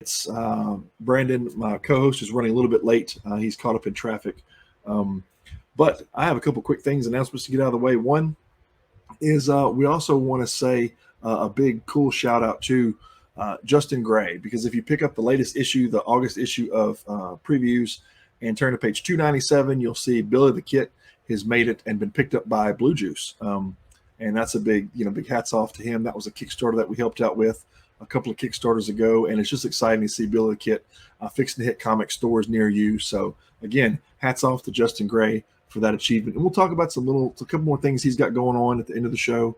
It's Brandon, my co-host, is running a little bit late. He's caught up in traffic. But I have a couple quick announcements to get out of the way. One is we also want to say a big cool shout out to Justin Gray, because if you pick up the latest issue, the August issue of previews, and turn to page 297, you'll see Billy the Kit has made it and been picked up by Blue Juice. And that's a big hats off to him. That was a Kickstarter that we helped out with a couple of Kickstarters ago, and it's just exciting to see Billy the Kit fixing to hit comic stores near you. So again, hats off to Justin Gray for that achievement. And we'll talk about a couple more things he's got going on at the end of the show.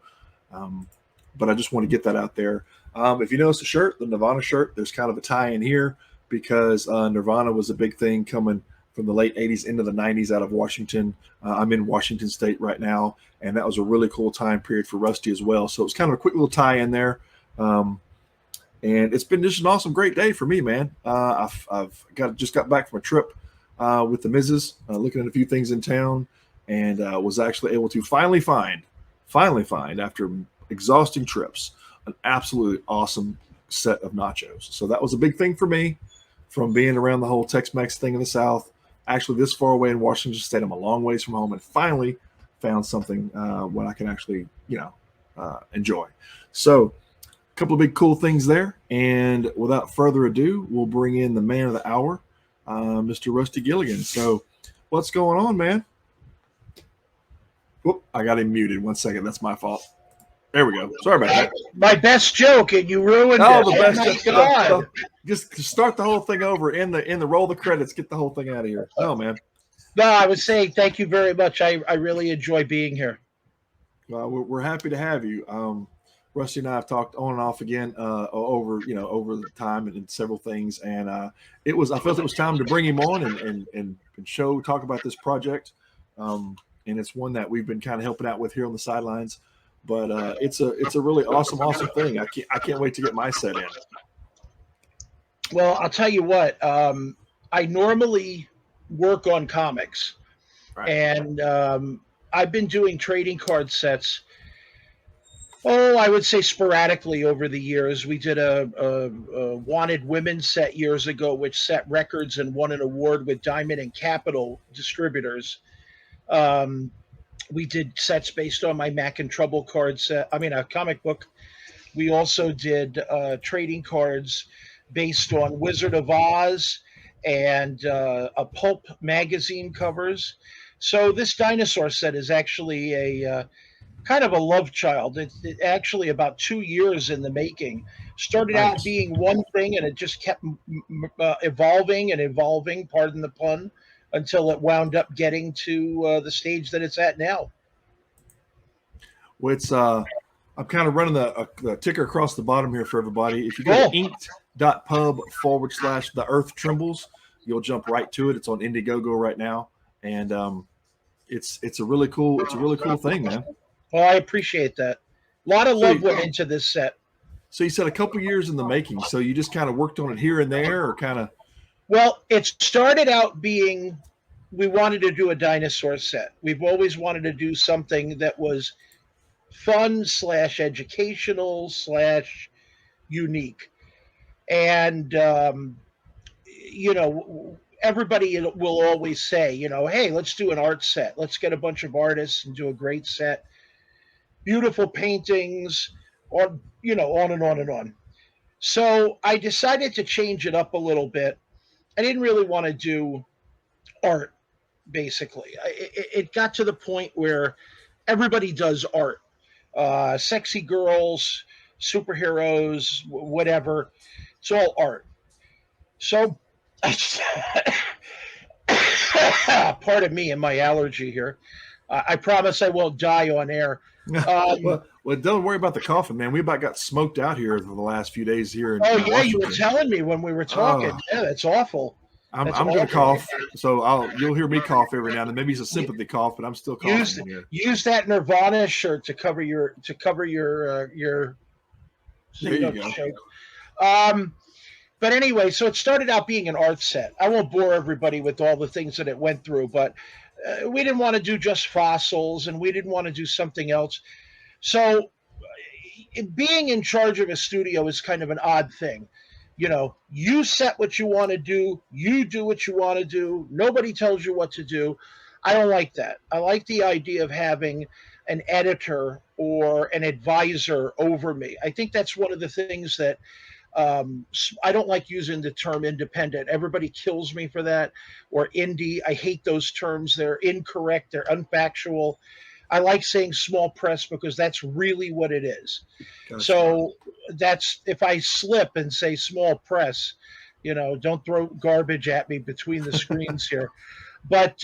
But I just want to get that out there. If you notice the shirt, the Nirvana shirt, there's kind of a tie in here because Nirvana was a big thing coming from the late 80s into the 90s out of Washington. I'm in Washington State right now, and that was a really cool time period for Rusty as well. So it's kind of a quick little tie in there. And it's been just an awesome, great day for me, man. I've just got back from a trip with the missus, looking at a few things in town, and was actually able to finally find, after exhausting trips, an absolutely awesome set of nachos. So that was a big thing for me, from being around the whole Tex-Mex thing in the South. Actually, this far away in Washington State, I'm a long ways from home, and finally found something what I can actually, enjoy. So a couple of big cool things there. And without further ado, we'll bring in the man of the hour, Mr. Rusty Gilligan. So what's going on, man? Whoop, I got him muted. 1 second. That's my fault. There we go. Sorry about that. My best joke, and you ruined it. The best joke. God. Just start the whole thing over in the roll the credits. Get the whole thing out of here. Oh, man. No, I was saying thank you very much. I really enjoy being here. Well, we're happy to have you. Rusty and I have talked on and off again over the time and several things, and I felt it was time to bring him on and talk about this project. And it's one that we've been kind of helping out with here on the sidelines. But it's a really awesome thing. I can't wait to get my set in. Well, I'll tell you what. I normally work on comics, right. And I've been doing trading card sets. Oh, I would say sporadically over the years. We did a Wanted Women set years ago, which set records and won an award with Diamond and Capital distributors. We did sets based on my Mac and Trouble card set. A comic book. We also did trading cards based on Wizard of Oz and a pulp magazine covers. So this dinosaur set is actually a kind of a love child. It's actually about 2 years in the making. Started out being one thing, and it just kept evolving and evolving, pardon the pun, until it wound up getting to the stage that it's at now. Well, I'm kind of running the ticker across the bottom here for everybody. If you go to inked.pub/The Earth Trembles, you'll jump right to it. It's on Indiegogo right now, and it's a really cool thing, man. Well, I appreciate that. A lot of love went into this set. So you said a couple years in the making. So you just kind of worked on it here and there, or kind of? Well, it started out being we wanted to do a dinosaur set. We've always wanted to do something that was fun / educational / unique. And, everybody will always say, hey, let's do an art set. Let's get a bunch of artists and do a great set. Beautiful paintings, or, on and on and on. So I decided to change it up a little bit. I didn't really want to do art, basically. It got to the point where everybody does art. Sexy girls, superheroes, whatever. It's all art. So, pardon me and my allergy here. I promise I won't die on air. Well, don't worry about the coughing, man. We about got smoked out here for the last few days here. Yeah, you were telling me when we were talking. Yeah, that's awful. I'm going to cough, so you'll hear me cough every now and then. Maybe it's a sympathy cough, but I'm still coughing. Use that Nirvana shirt to cover your. There you go. But anyway, so it started out being an art set. I won't bore everybody with all the things that it went through, but we didn't want to do just fossils, and we didn't want to do something else. So being in charge of a studio is kind of an odd thing. You set what you want to do, you do what you want to do, nobody tells you what to do. I don't like that. I like the idea of having an editor or an advisor over me. I think that's one of the things that I don't like using the term independent. Everybody kills me for that. Or indie. I hate those terms. They're incorrect. They're unfactual. I like saying small press because that's really what it is. Gotcha. So that's if I slip and say small press, don't throw garbage at me between the screens here. But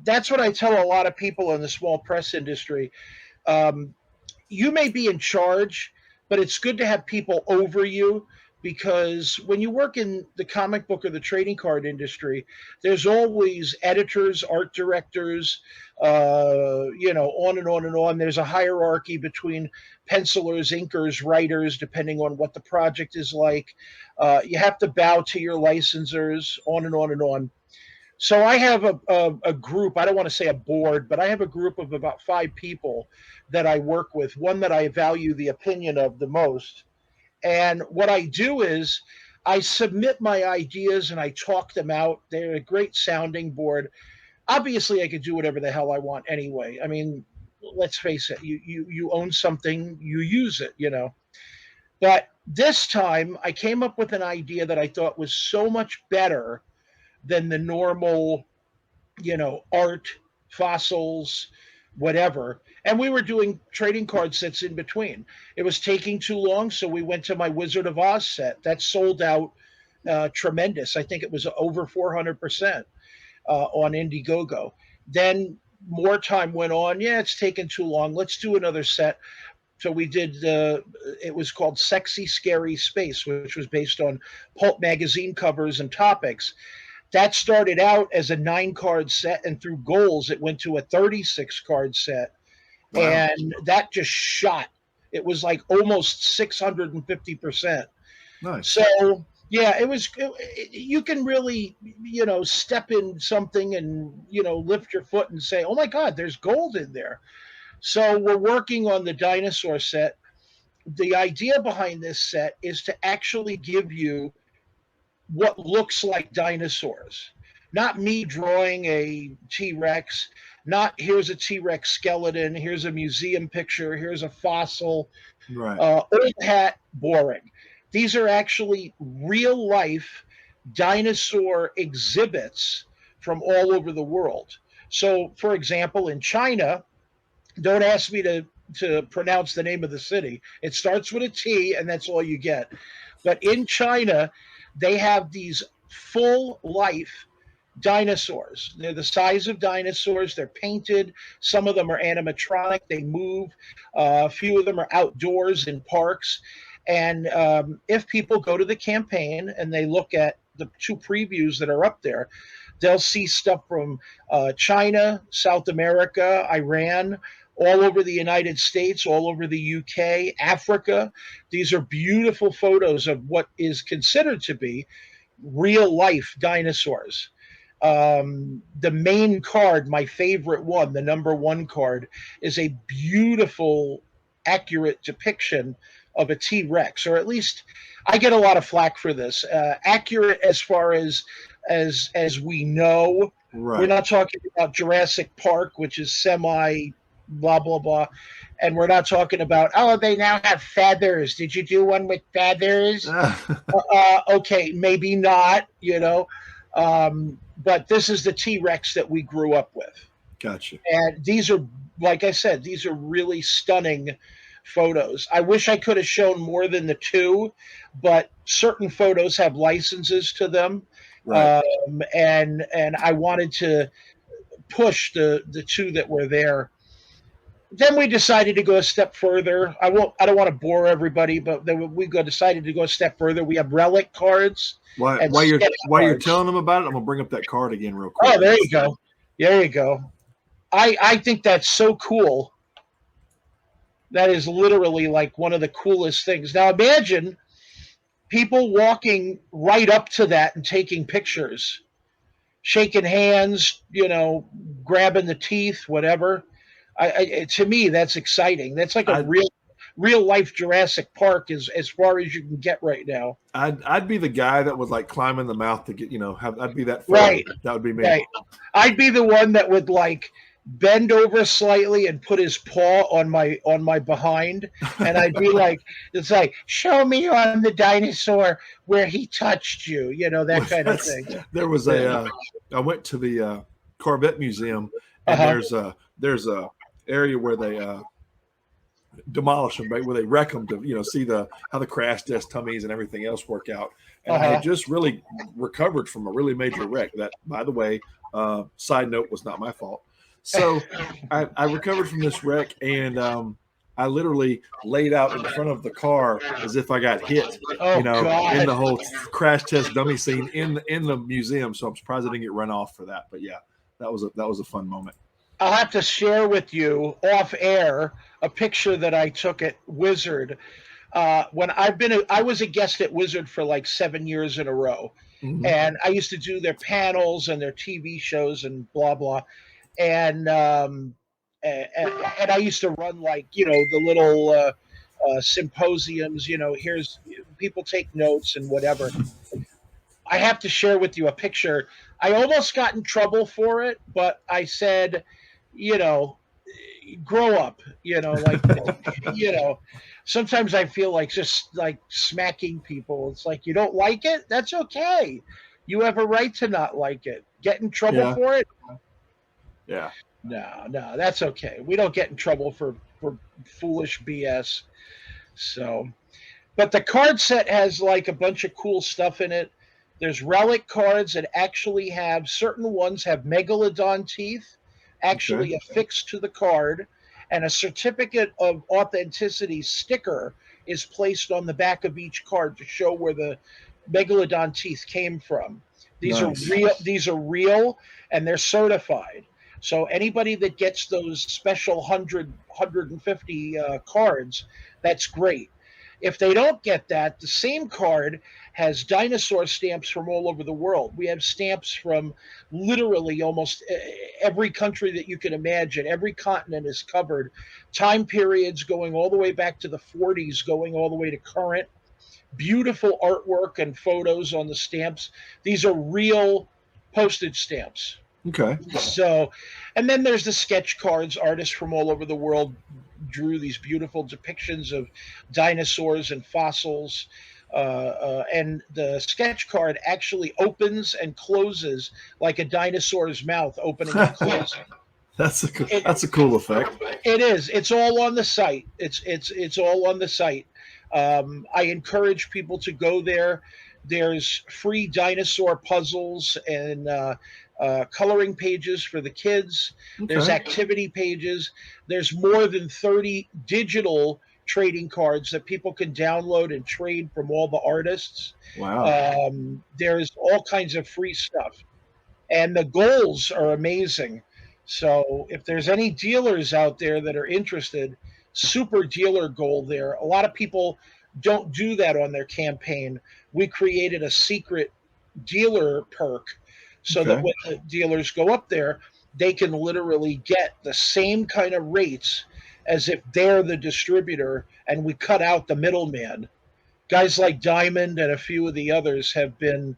that's what I tell a lot of people in the small press industry. Um, you may be in charge, but it's good to have people over you because when you work in the comic book or the trading card industry, there's always editors, art directors, on and on and on. There's a hierarchy between pencilers, inkers, writers, depending on what the project is like. You have to bow to your licensors, on and on and on. So I have a group, I don't want to say a board, but I have a group of about 5 people that I work with, one that I value the opinion of the most. And what I do is I submit my ideas and I talk them out. They're a great sounding board. Obviously, I could do whatever the hell I want anyway. I mean, let's face it, you own something, you use it. But this time I came up with an idea that I thought was so much better than the normal, art, fossils, whatever. And we were doing trading card sets in between. It was taking too long, so we went to my Wizard of Oz set. That sold out tremendous. I think it was over 400% on Indiegogo. Then more time went on. Yeah, it's taken too long. Let's do another set. So we did it was called Sexy Scary Space, which was based on pulp magazine covers and topics. That started out as a 9 card set, and through goals, it went to a 36 card set. Wow. And that just shot. It was like almost 650%. Nice. So, yeah, you can really, step in something and, lift your foot and say, oh my God, there's gold in there. So, we're working on the dinosaur set. The idea behind this set is to actually give you what looks like dinosaurs. Not me drawing a T Rex, not here's a T Rex skeleton, here's a museum picture, here's a fossil, Right. old hat, boring. These are actually real life dinosaur exhibits from all over the world. So, for example, in China, don't ask me to pronounce the name of the city. It starts with a T, and that's all you get. But in China, they have these full life dinosaurs. They're the size of dinosaurs. They're painted. Some of them are animatronic. They move. A few of them are outdoors in parks. And if people go to the campaign and they look at the 2 previews that are up there, they'll see stuff from China, South America, Iran, all over the United States, all over the UK, Africa. These are beautiful photos of what is considered to be real life dinosaurs. The main card, my favorite one, the number 1 card, is a beautiful, accurate depiction of a T Rex, or at least I get a lot of flack for this. Accurate as far as we know. We're Right. not talking about Jurassic Park, which is semi blah blah blah, and we're not talking about they now have feathers. Did you do one with feathers? Okay, maybe not, but this is the T Rex that we grew up with. Gotcha. And these are, like I said, these are really stunning photos. I wish I could have shown more than the 2, but certain photos have licenses to them. Right. And I wanted to push the 2 that were there. Then we decided to go a step further. I don't want to bore everybody, but then we decided to go a step further. We have relic cards and While you're sketch cards. telling them about it, I'm gonna bring up that card again real quick. Oh, there you go. There you go. I think that's so cool. That is literally like one of the coolest things. Now imagine people walking right up to that and taking pictures, shaking hands, grabbing the teeth, whatever. To me, that's exciting. That's like a I real real life Jurassic Park is as far as you can get right now. I'd be the guy that would like climb in the mouth to get, I'd be that furry. Right, That would be me. right. I'd be the one that would like bend over slightly and put his paw on my behind, and I'd be like, it's like, show me on the dinosaur where he touched you, that Well, kind of thing. there was I went to the Corvette Museum, and Uh-huh. there's a area where they demolish them, right? Where they wreck them to, see how the crash test tummies and everything else work out. And I had just really recovered from a really major wreck. That, by the way, side note, was not my fault. So I recovered from this wreck, and I literally laid out in front of the car as if I got hit, Oh God. in the whole crash test dummy scene in the museum. So I'm surprised I didn't get run off for that. But yeah, that was a fun moment. I'll have to share with you off air a picture that I took at Wizard. When I was a guest at Wizard for like 7 years in a row, Mhm. and I used to do their panels and their TV shows and blah blah, and and I used to run like the little symposiums. Here's people take notes and whatever. I have to share with you a picture. I almost got in trouble for it, but I said, you know, grow up, like, sometimes I feel like just like smacking people. It's like, you don't like it? That's okay. You have a right to not like it. Get in trouble Yeah. for it? Yeah. No, that's okay. We don't get in trouble for foolish BS. So, but the card set has like a bunch of cool stuff in it. There's relic cards that actually have certain ones have megalodon teeth actually affixed to the card, and a certificate of authenticity sticker is placed on the back of each card to show where the megalodon teeth came from. These Nice. are real. These are real, and they're certified. So anybody that gets those special 150 cards, that's great. If they don't get that, the same card has dinosaur stamps from all over the world. We have stamps from literally almost every country that you can imagine. Every continent is covered. Time periods going all the way back to the 40s, going all the way to current. Beautiful artwork and photos on the stamps. These are real postage stamps. Okay. So, and then there's the sketch cards. Artists from all over the world drew these beautiful depictions of dinosaurs and fossils. And the sketch card actually opens and closes like a dinosaur's mouth, opening and closing. That's a cool effect. It is. It's all on the site. It's all on the site. I encourage people to go there. There's free dinosaur puzzles and coloring pages for the kids. There's activity pages. There's more than 30 digital trading cards that people can download and trade from all the artists. Wow. There's all kinds of free stuff. And the goals are amazing. So if there's any dealers out there that are interested, super dealer goal there. A lot of people don't do that on their campaign. We created a secret dealer perk so that when the dealers go up there, they can literally get the same kind of rates as if they're the distributor, and we cut out the middleman. Guys like Diamond and a few of the others have been,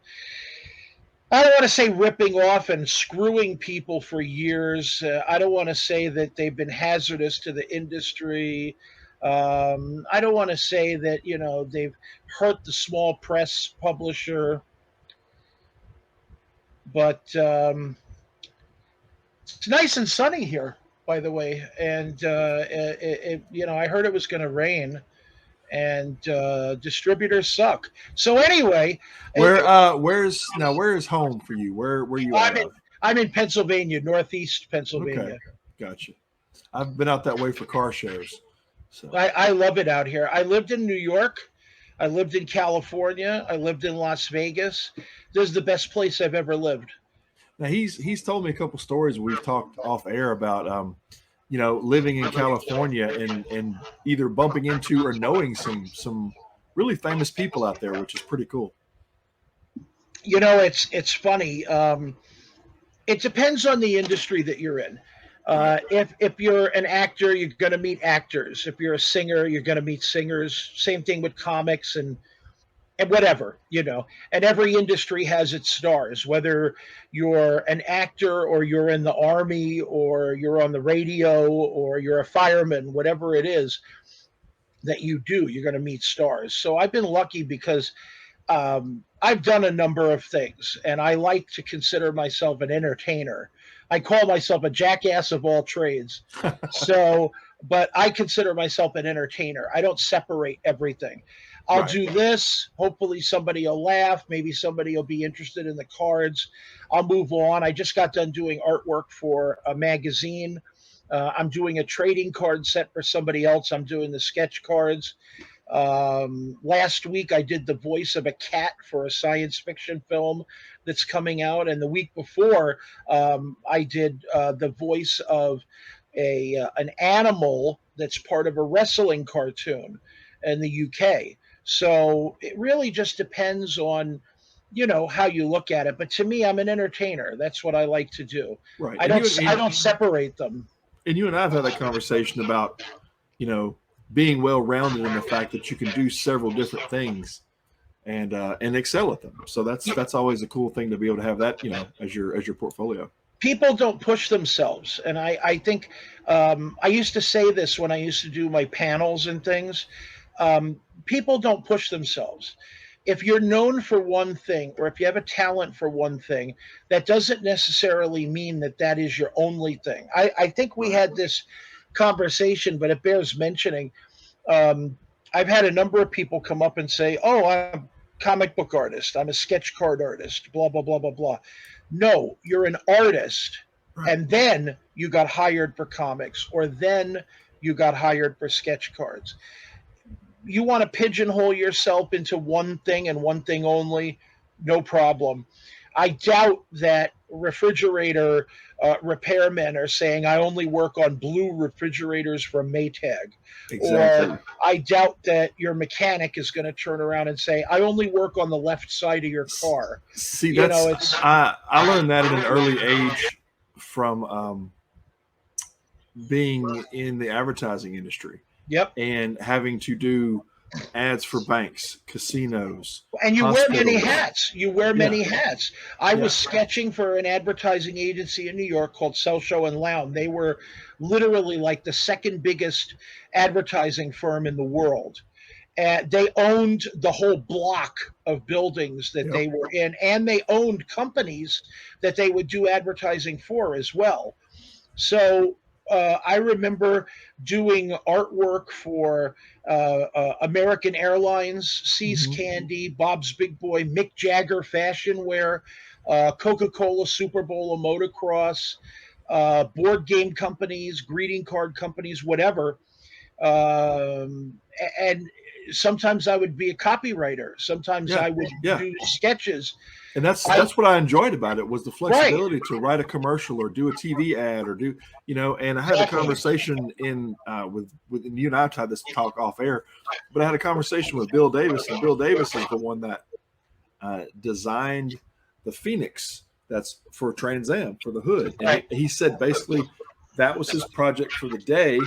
I don't want to say ripping off and screwing people for years. I don't want to say that they've been hazardous to the industry. I don't want to say that, they've hurt the small press publisher. But it's nice and sunny here, by the way. And, I heard it was going to rain, and distributors suck. So anyway, where's home for you? Where you at? I'm in Pennsylvania, Northeast Pennsylvania. Okay, gotcha. I've been out that way for car shows. So I love it out here. I lived in New York. I lived in California. I lived in Las Vegas. This is the best place I've ever lived. Now he's told me a couple stories we've talked off air about living in California and either bumping into or knowing some really famous people out there, which is pretty cool. It's funny. It depends on the industry that you're in. Right. If you're an actor, you're going to meet actors. If you're a singer, you're going to meet singers. Same thing with comics and whatever, you know. And every industry has its stars, whether you're an actor or you're in the army or you're on the radio or you're a fireman, whatever it is that you do, you're going to meet stars. So I've been lucky because I've done a number of things, and I like to consider myself an entertainer. I call myself a jackass of all trades. So, but I consider myself an entertainer. I don't separate everything. I'll Right. do this. Hopefully, somebody will laugh. Maybe somebody will be interested in the cards. I'll move on. I just got done doing artwork for a magazine. I'm doing a trading card set for somebody else. I'm doing the sketch cards. Last week, I did the voice of a cat for a science fiction film that's coming out, and the week before, I did the voice of a an animal that's part of a wrestling cartoon in the UK. So it really just depends on how you look at it. But to me, I'm an entertainer. That's what I like to do. Right. I don't separate them. And you and I have had that conversation about, being well rounded in the fact that you can do several different things and excel at them. So that's always a cool thing to be able to have that, as your portfolio. People don't push themselves, and I think I used to say this when I used to do my panels and things. People don't push themselves. If you're known for one thing, or if you have a talent for one thing, that doesn't necessarily mean that that is your only thing. I think we Right. had this conversation, but it bears mentioning. um, I've had a number of people come up and say, "Oh, I'm a comic book artist. I'm a sketch card artist." Blah blah blah blah blah. No, you're an artist, Right. and then you got hired for comics, or then you got hired for sketch cards. You want to pigeonhole yourself into one thing and one thing only, no problem. I doubt that refrigerator repairmen are saying, "I only work on blue refrigerators from Maytag." Or Exactly. I doubt that your mechanic is going to turn around and say, "I only work on the left side of your car." See, You know, that's it's, I learned that at an early age from being in the advertising industry yep. and having to do ads for banks, casinos, And you wear many hospitals. hats. You wear Yeah, many hats. I was yeah, sketching for an advertising agency in New York called Sell Show and Lounge. They were literally like the second biggest advertising firm in the world. And they owned the whole block of buildings that yep, they were in, and they owned companies that they would do advertising for as well. So I remember doing artwork for American Airlines, Seas hmm Candy, Bob's Big Boy, Mick Jagger Fashion Wear, Coca Cola Super Bowl of Motocross, board game companies, greeting card companies, whatever. And sometimes I would be a copywriter. Sometimes yeah, I would yeah. do sketches. And that's I that's what I enjoyed about it was the Right, flexibility to write a commercial or do a TV ad or do, And I had a exactly. conversation with and you and I have had this talk off air, but I had a conversation with Bill Davis, and Bill Davis is the one that designed the Phoenix that's for Trans Am for the hood, and Right, he said basically that was his project for the day,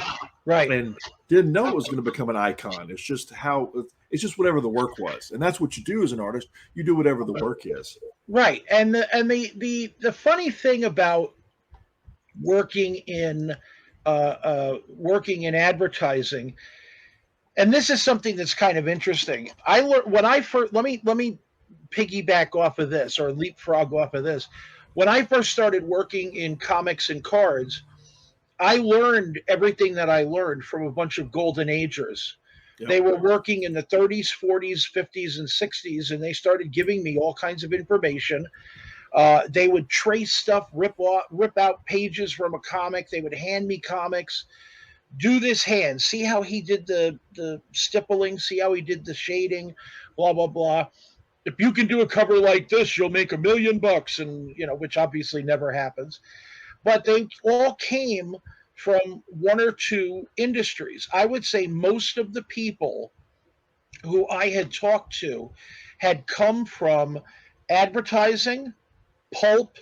right. and didn't know it was going to become an icon. It's just whatever the work was, and that's what you do as an artist. You do whatever the work is. Right. And the funny thing about working in working in advertising, and this is something that's kind of interesting. I learned when I first let me piggyback off of this or leapfrog off of this. When I first started working in comics and cards, I learned everything that I learned from a bunch of golden agers. Yep. They were working in the 30s, 40s, 50s, and 60s, and they started giving me all kinds of information. They would trace stuff, rip out pages from a comic. They would hand me comics. Do this hand. See how he did the stippling. See how he did the shading. Blah blah blah. If you can do a cover like this, you'll make $1 million, and which obviously never happens. But they all came from one or two industries. I would say most of the people who I had talked to had come from advertising, pulp,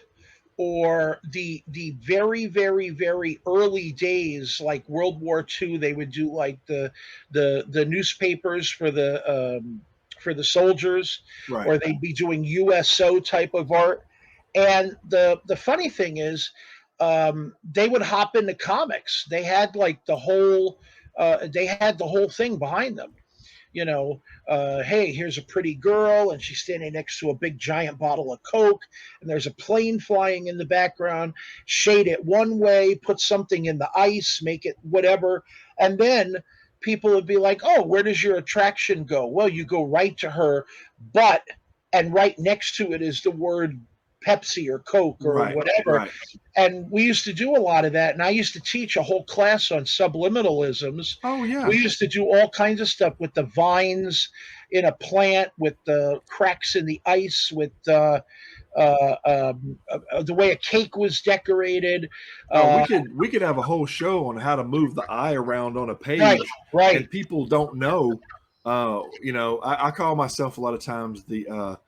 or the very very very early days like World War II. They would do like the newspapers for the soldiers, Right. or they'd be doing USO type of art. And the funny thing is, they would hop into comics. They had like they had the whole thing behind them. You know, hey, here's a pretty girl, and she's standing next to a big giant bottle of Coke, and there's a plane flying in the background. Shade it one way, put something in the ice, make it whatever, and then people would be like, "Oh, where does your attraction go?" Well, you go right to her butt, and right next to it is the word Pepsi or Coke or Right. whatever. Right. And we used to do a lot of that. And I used to teach a whole class on subliminalisms. Oh yeah. We used to do all kinds of stuff with the vines in a plant, with the cracks in the ice, with the way a cake was decorated. Oh, Uh, we could have a whole show on how to move the eye around on a right, page, right, and people don't know. I call myself a lot of times the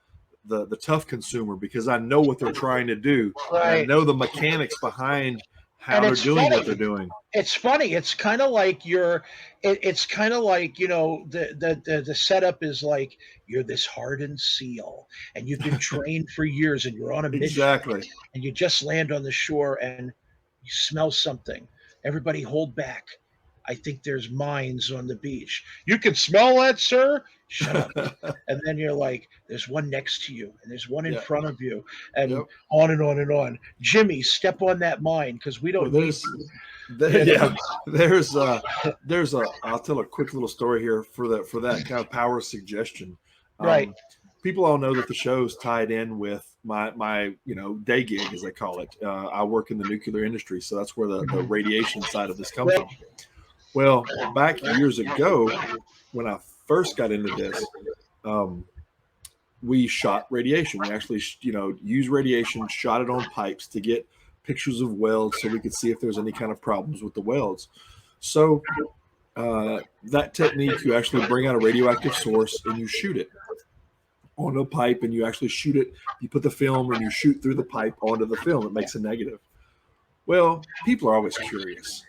tough consumer because I know what they're trying to do, and I right. know the mechanics behind how And they're it's doing what they're funny. doing. It's funny. It's kind of like it's kind of like, the setup is like you're this hardened seal, and you've been trained for years, and you're on a mission, Exactly. and you just land on the shore, and you smell something. Everybody hold back. I think there's mines on the beach. You can smell that, sir? Shut up. And then you're like, there's one next to you, and there's one in Yeah. front of you, and Yep. on and on and on. Jimmy, step on that mine because we Well, don't need there, you know. yeah, there's a. I'll tell a quick little story here for that kind of power of suggestion. Right. Um, People all know that the show's tied in with my day gig, as they call it. I work in the nuclear industry, so that's where the radiation side of this comes Right. from. Well, back years ago, when I first got into this, um, we shot radiation. We actually, used radiation, shot it on pipes to get pictures of welds so we could see if there's any kind of problems with the welds. So that technique, you actually bring out a radioactive source and you shoot it on a pipe, and you actually shoot it. You put the film and you shoot through the pipe onto the film. It makes a negative. Well, people are always curious.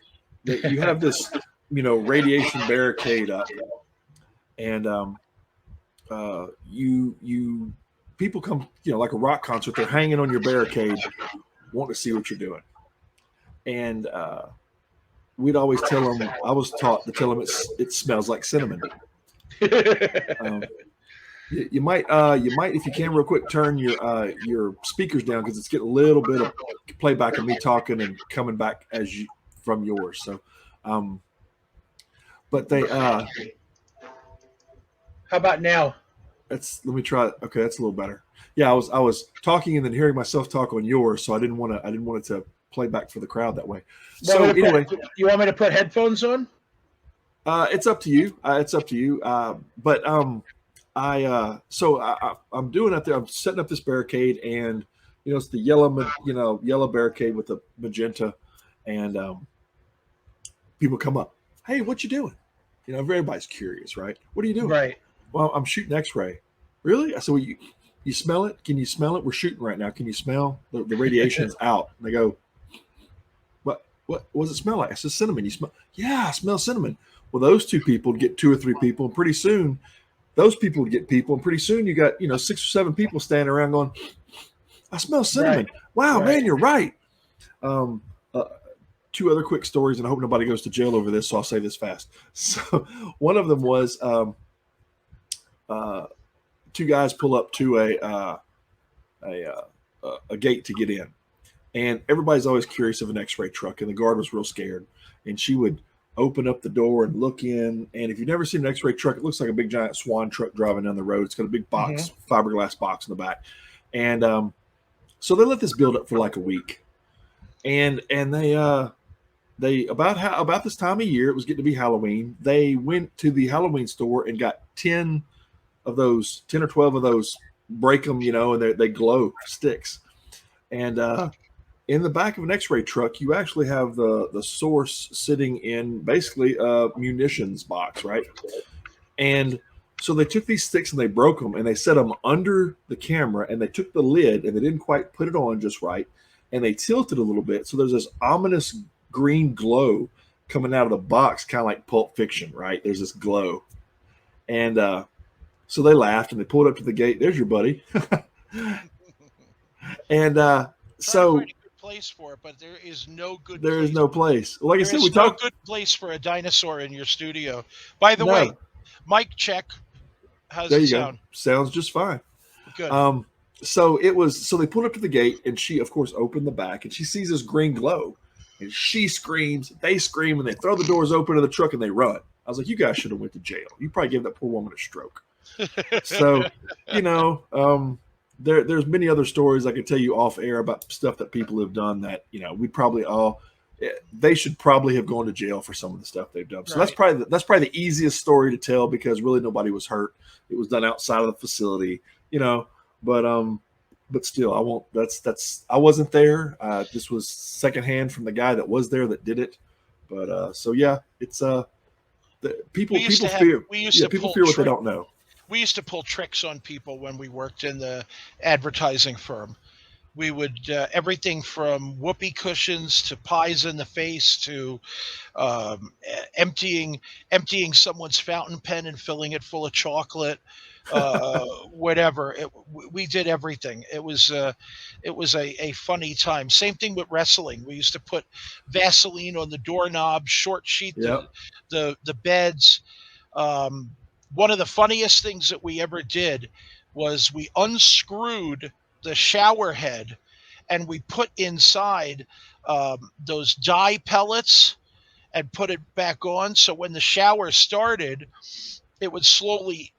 That you have this, radiation barricade up, and you people come, like a rock concert. They're hanging on your barricade, want to see what you're doing, and we'd always tell them. I was taught to tell them it smells like cinnamon. Um, you might, if you can, real quick, turn your speakers down because it's getting a little bit of playback of me talking and coming back from yours. So, but they, How about now? let me try it. Okay, that's a little better. Yeah, I was talking and then hearing myself talk on yours, so I didn't want it to play back for the crowd that way. So anyway, You want me to put headphones on? it's up to you. It's up to you. But I'm doing it there. I'm setting up this barricade, and it's the yellow barricade with the magenta, and people come up. Hey, what you doing? Everybody's curious, right? What are you doing? Right. Well, I'm shooting X-ray. Really? I said, well, you smell it? Can you smell it? We're shooting right now. Can you smell the radiation's out? And they go, what does it smell like? I said, cinnamon. You smell? Yeah, I smell cinnamon. Well, those two people would get 2 or 3 people, and pretty soon those people would get people, and pretty soon you got 6 or 7 people standing around going, I smell cinnamon. Right. Wow, right. Man, you're right. 2 other quick stories, and I hope nobody goes to jail over this, so I'll say this fast. So one of them was 2 guys pull up to a gate to get in, and everybody's always curious of an X-ray truck, and the guard was real scared, and she would open up the door and look in, and if you've never seen an X-ray truck, it looks like a big giant swan truck driving down the road. It's got a big box, fiberglass box in the back, and so they let this build up for like a week, and they about this time of year, it was getting to be Halloween, they went to the Halloween store and got 10 or 12 of those, break them, and they glow sticks, and in the back of an X-ray truck, you actually have the source sitting in basically a munitions box, right? And so they took these sticks and they broke them and they set them under the camera, and they took the lid and they didn't quite put it on just right. and they tilt it a little bit. So there's this ominous green glow coming out of the box, kind of like Pulp Fiction, right? There's this glow. And so they laughed and they pulled up to the gate. There's your buddy. And Trying to so find a good place for it, but there is no good there is place. no place. Like I There said, we is no talked. good place for a dinosaur in your studio. By the way, No, mic check. How's there it you go. sound? Sounds just fine. Good. So it was. So they pulled up to the gate, and she, of course, opened the back, and she sees this green glow, and she screams. They scream, and they throw the doors open to the truck, and they run. I was like, "You guys should have went to jail. You probably gave that poor woman a stroke." So, you know, there's many other stories I could tell you off air about stuff that people have done that, you know, we probably all, they should probably have gone to jail for some of the stuff they've done. So Right. that's probably the easiest story to tell because really nobody was hurt. It was done outside of the facility, you know, but still, I won't. That's. I wasn't there. This was secondhand from the guy that was there that did it. But so yeah, it's people We used people to have. fear. We used Yeah, to people pull fear what they trick. don't know. We used to pull tricks on people when we worked in the advertising firm. We would everything from whoopee cushions to pies in the face to emptying someone's fountain pen and filling it full of chocolate, whatever. We did everything. It was a funny time. Same thing with wrestling. We used to put Vaseline on the doorknobs, short sheet Yep. the beds. Um, One of the funniest things that we ever did was we unscrewed the shower head and we put inside those dye pellets and put it back on. So when the shower started, it would slowly,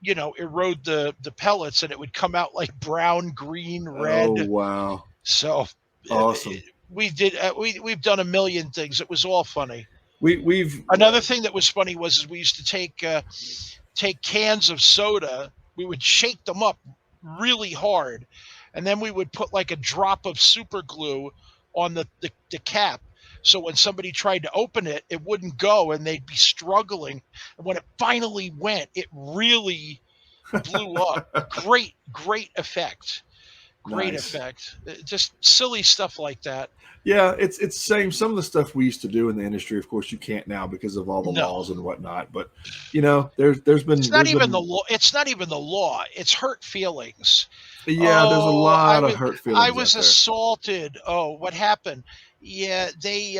erode the pellets and it would come out like brown, green, Oh red. wow. So Awesome. we did. We've done a million things. It was all funny. We've Another thing that was funny was we used to take cans of soda. We would shake them up really hard, and then we would put like a drop of super glue on the cap. So when somebody tried to open it, it wouldn't go, and they'd be struggling. And when it finally went, it really blew up. Great effect. Great nice. effect. Just silly stuff like that. Yeah, it's same. Some of the stuff we used to do in the industry, of course, you can't now because of all the No, laws and whatnot. But you know, there's been it's not there's even the been law. It's not even the law. It's hurt feelings. yeah, there's a Oh, lot of hurt I feelings out was there. assaulted. Oh, what happened? Yeah, they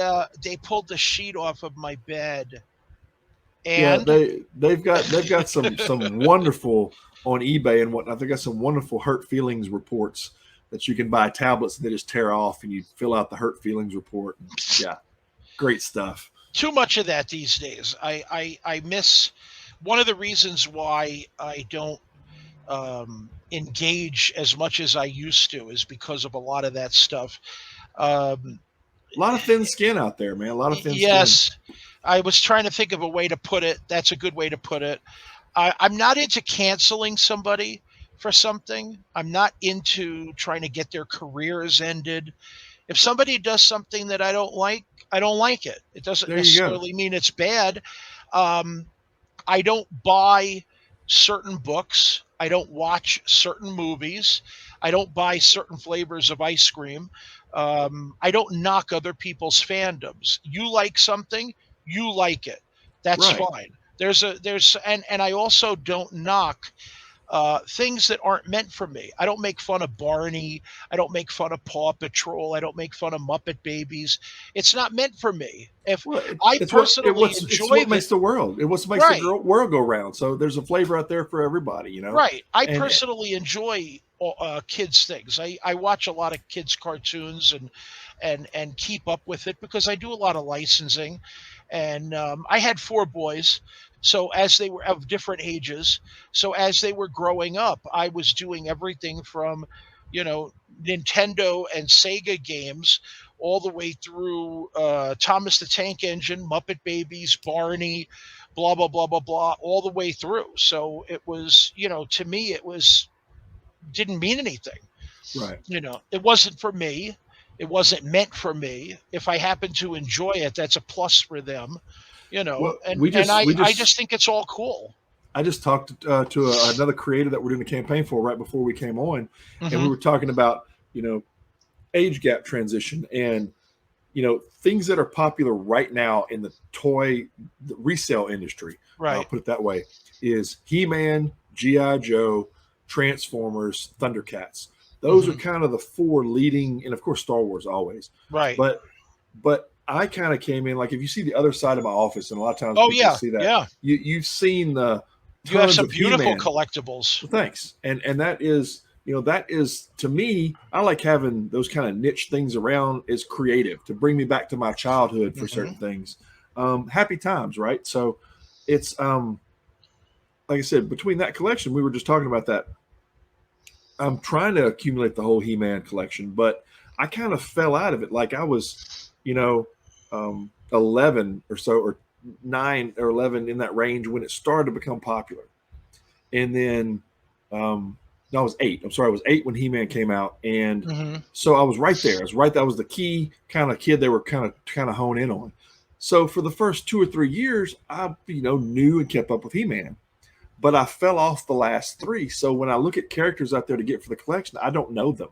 pulled the sheet off of my bed. Yeah, And they've got some wonderful on eBay and whatnot. They've got some wonderful hurt feelings reports that you can buy tablets and they just tear off and you fill out the hurt feelings report. Yeah, great stuff. too much of that these days. I miss one of the reasons why I don't engage as much as I used to is because of a lot of that stuff. Um, A lot of thin skin out there, man. A lot of thin skin. yes, I was trying to think of a way to put it. That's a good way to put it. I'm not into canceling somebody for something. I'm not into trying to get their careers ended. If somebody does something that I don't like it. It doesn't There you go. necessarily mean it's bad. Um, I don't buy certain books. I don't watch certain movies. I don't buy certain flavors of ice cream. I don't knock other people's fandoms. You like something, you like it. That's Right. fine. And I also don't knock things that aren't meant for me. I don't make fun of Barney. I don't make fun of Paw Patrol. I don't make fun of Muppet Babies. It's not meant for me. If Well, I it's personally it's enjoy what it, makes the world. It what makes the right, world go round. So there's a flavor out there for everybody, you know. right. I And personally enjoy kids things. I watch a lot of kids cartoons and keep up with it because I do a lot of licensing. And I had four boys, so as they were of different ages, so as they were growing up, I was doing everything from, you know, Nintendo and Sega games all the way through Thomas the Tank Engine, Muppet Babies, Barney, blah blah blah blah blah, all the way through. So it was, to me, it was didn't mean anything. right. It wasn't for me. It wasn't meant for me. If I happen to enjoy it, that's a plus for them. Well, And I just think it's all cool. I just talked to another creator that we're doing a campaign for right before we came on, and we Hmm. were talking about, you know, age gap transition, and things that are popular right now in the toy resale industry, Right. put it that way, is He-Man, GI Joe, Transformers, Thundercats. Those are Hmm. kind of the four leading, and of course Star Wars always. Right. But I kind of came in, like, if you see the other side of my office, and a lot of times Oh people yeah, see that, yeah. you've seen the You have tons some of beautiful He-Man. collectibles. Well, thanks. And that is, that is, to me, I like having those kind of niche things around as creative to bring me back to my childhood for Hmm. certain things. Happy times, right? So it's like I said, between that collection, we were just talking about that. I'm trying to accumulate the whole He-Man collection, but I kind of fell out of it. Like I was, 11 or so, or 9 or 11, in that range when it started to become popular. And then no, I was 8. I'm sorry, I was 8 when He-Man came out, and Hmm. so I was right there. I was right. That was the key kind of kid they were kind of hone in on. So for the first 2 or 3 years, I knew and kept up with He-Man, but I fell off the last 3. So when I look at characters out there to get for the collection, I don't know them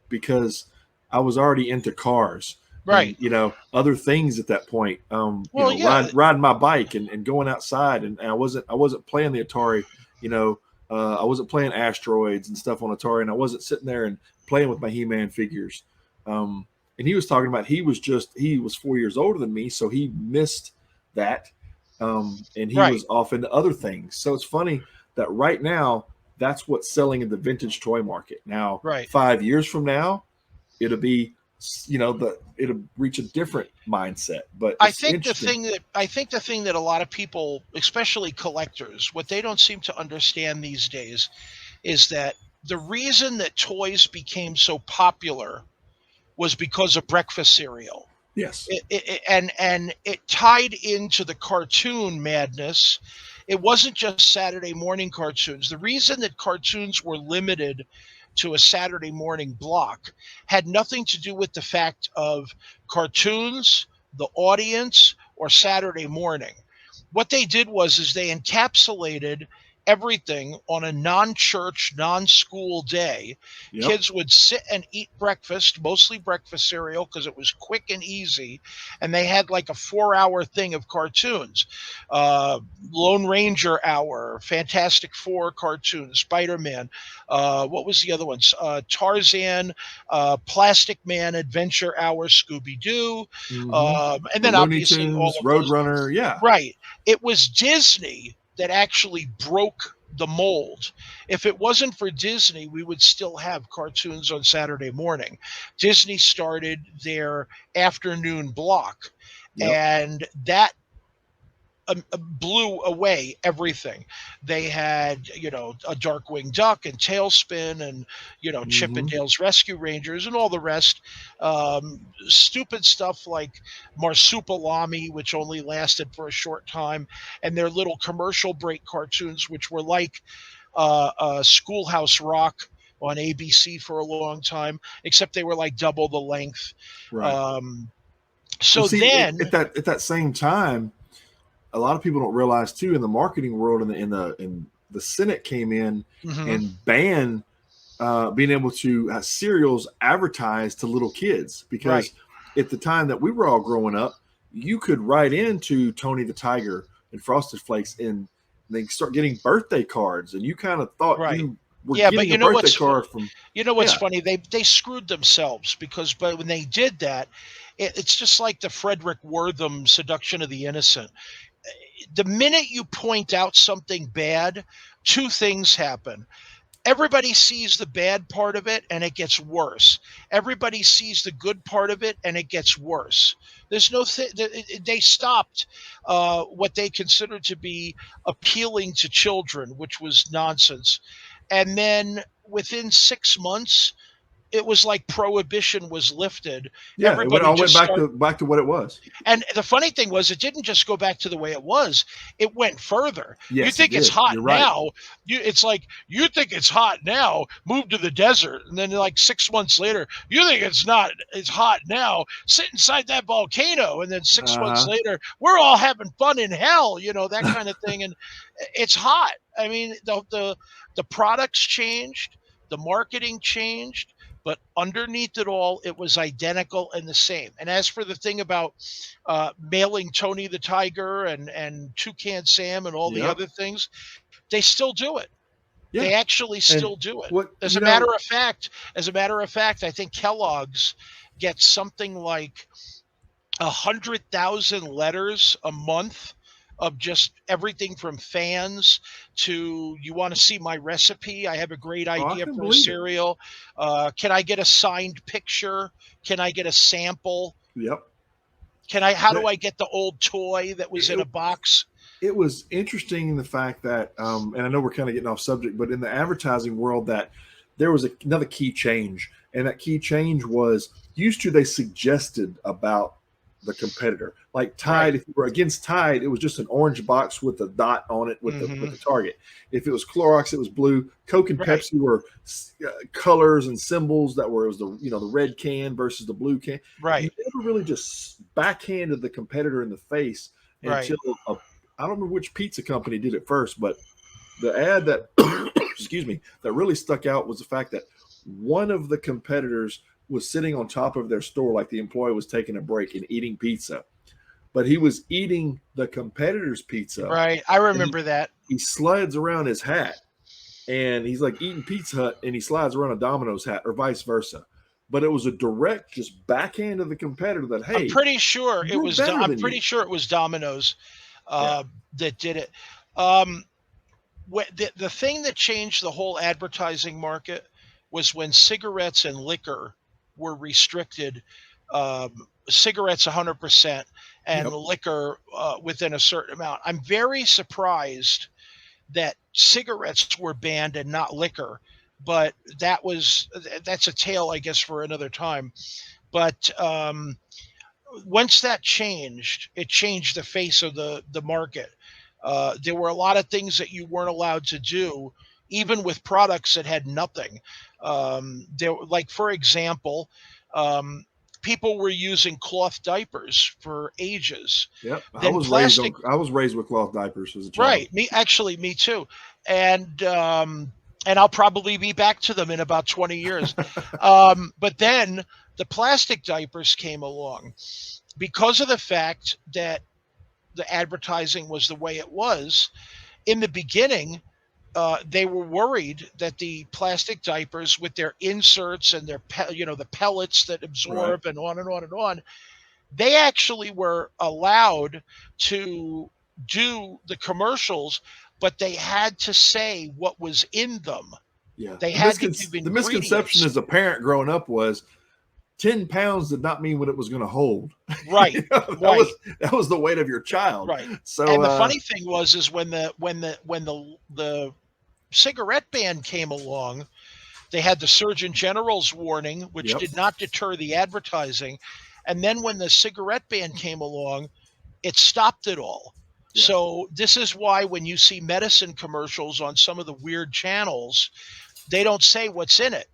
because I was already into cars and Right. other things at that point. Well, yeah. Riding my bike and going outside, and I wasn't playing the Atari. You know, I wasn't playing Asteroids and stuff on Atari, and I wasn't sitting there and playing with my He-Man figures. And he was talking about he was 4 years older than me, so he missed that, and he Right. was off into other things. So it's funny that right now that's what's selling in the vintage toy market. Now, Right. 5 years from now, it'll be it'll reach a different mindset. But I it's think the interesting. thing that I think the thing that a lot of people, especially collectors, what they don't seem to understand these days is that the reason that toys became so popular was because of breakfast cereal. Yes. And it tied into the cartoon madness. It wasn't just Saturday morning cartoons. The reason that cartoons were limited to a Saturday morning block had nothing to do with the fact of cartoons, the audience, or Saturday morning. What they did was is they encapsulated everything on a non-church, non-school day. Yep. Kids would sit and eat breakfast, mostly breakfast cereal because it was quick and easy, and they had like a 4 hour thing of cartoons. uh, Lone Ranger hour, Fantastic Four cartoons, Spider-Man, what was the other ones, Tarzan, Plastic Man Adventure Hour, Scooby-Doo, Hmm. and The then Looney obviously all Tunes, of those. Roadrunner. Yeah. Right. It was Disney that actually broke the mold. If it wasn't for Disney, we would still have cartoons on Saturday morning. Disney started their afternoon block, Yep. and that blew away everything. They had, a Darkwing Duck and Tailspin and, Chip and Hmm. Dale's Rescue Rangers and all the rest. Stupid stuff like Marsupilami, which only lasted for a short time, and their little commercial break cartoons, which were like Schoolhouse Rock on ABC for a long time, except they were like double the length. Right. Um, Well, so see, then, at that same time, a lot of people don't realize too, in the marketing world, and the Senate came in mhm, and banned being able to have cereals advertised to little kids, right. because at the time that we were all growing up, you could write into Tony the Tiger and Frosted Flakes, and they start getting birthday cards, and you kind of thought Right. you were Yeah, but getting a birthday card from. Yeah. funny? They screwed themselves because, but when they did that, it's just like the Frederick Wortham Seduction of the Innocent. The minute you point out something bad, two things happen. Everybody sees the bad part of it and it gets worse. Everybody sees the good part of it and it gets worse. There's no they stopped what they considered to be appealing to children, which was nonsense. And then within 6 months, it was like prohibition was lifted. Yeah, Everybody all went just back started. to what it was. And the funny thing was, it didn't just go back to the way it was; it went further. You Yes, it think it's did. hot You're right. now? It's like you think it's hot now. Move to the desert, and then like 6 months later, you think it's not. It's hot now. Sit inside that volcano, and then 6 months Uh later, we're all having fun in hell. That kind of thing. And it's hot. I mean, the products changed, the marketing changed, but underneath it all, it was identical and the same. And as for the thing about mailing Tony the Tiger and Toucan Sam and all the Yep. other things, they still do it. Yeah. They actually And still do it. what As you a matter know, of fact, I think Kellogg's gets something like 100,000 letters a month of just everything from fans to, you want to see my recipe? I have a great oh, I idea can for a believe it. cereal. Can I get a signed picture? Can I get a sample? Yep. How do That I get the old toy that was in it, a box? it was interesting in the fact that, and I know we're kind of getting off subject, but in the advertising world, that there was another key change, and that key change was used to they suggested about the competitor. Like Tide, Right. if you were against Tide, it was just an orange box with a dot on it with Hmm. the target. If it was Clorox, it was blue. Coke and Right. Pepsi were colors and symbols that were, it was the the red can versus the blue can. You Right. never really just backhanded the competitor in the face Right. until I don't remember which pizza company did it first, but the ad that excuse me, that really stuck out was the fact that one of the competitors was sitting on top of their store like the employee was taking a break and eating pizza, but he was eating the competitor's pizza, Right. I and remember that. he slides around his hat, and he's like eating Pizza Hut and he slides around a Domino's hat or vice versa. But it was a direct just backhand of the competitor that, hey, we're better I'm than pretty you. sure it was Domino's Yeah. that did it. Um, the thing that changed the whole advertising market was when cigarettes and liquor were restricted. Cigarettes 100% and Yep. liquor within a certain amount. I'm very surprised that cigarettes were banned and not liquor, but that's a tale, I guess, for another time. But once that changed, it changed the face of the market. There were a lot of things that you weren't allowed to do, even with products that had nothing. Like for example, um, people were using cloth diapers for ages. Yep. Then plastic, I was raised with cloth diapers as a child. right? Me too, and and I'll probably be back to them in about 20 years. But then the plastic diapers came along because of the fact that the advertising was the way it was in the beginning. They were worried that the plastic diapers, with their inserts and their the pellets that Right. absorb and on and on and on, they actually were allowed to do the commercials, but they had to say what was in them. Yeah. They had to give The misconception ingredients. as a parent growing up was 10 pounds did not mean what it was going to hold. Right, Was right, that was the weight of your child. right. So And the funny thing was, is when the cigarette ban came along, they had the Surgeon General's warning, which yep. did not deter the advertising. And then when the cigarette ban came along, it stopped it all. Yeah. So this is why when you see medicine commercials on some of the weird channels, they don't say what's in it.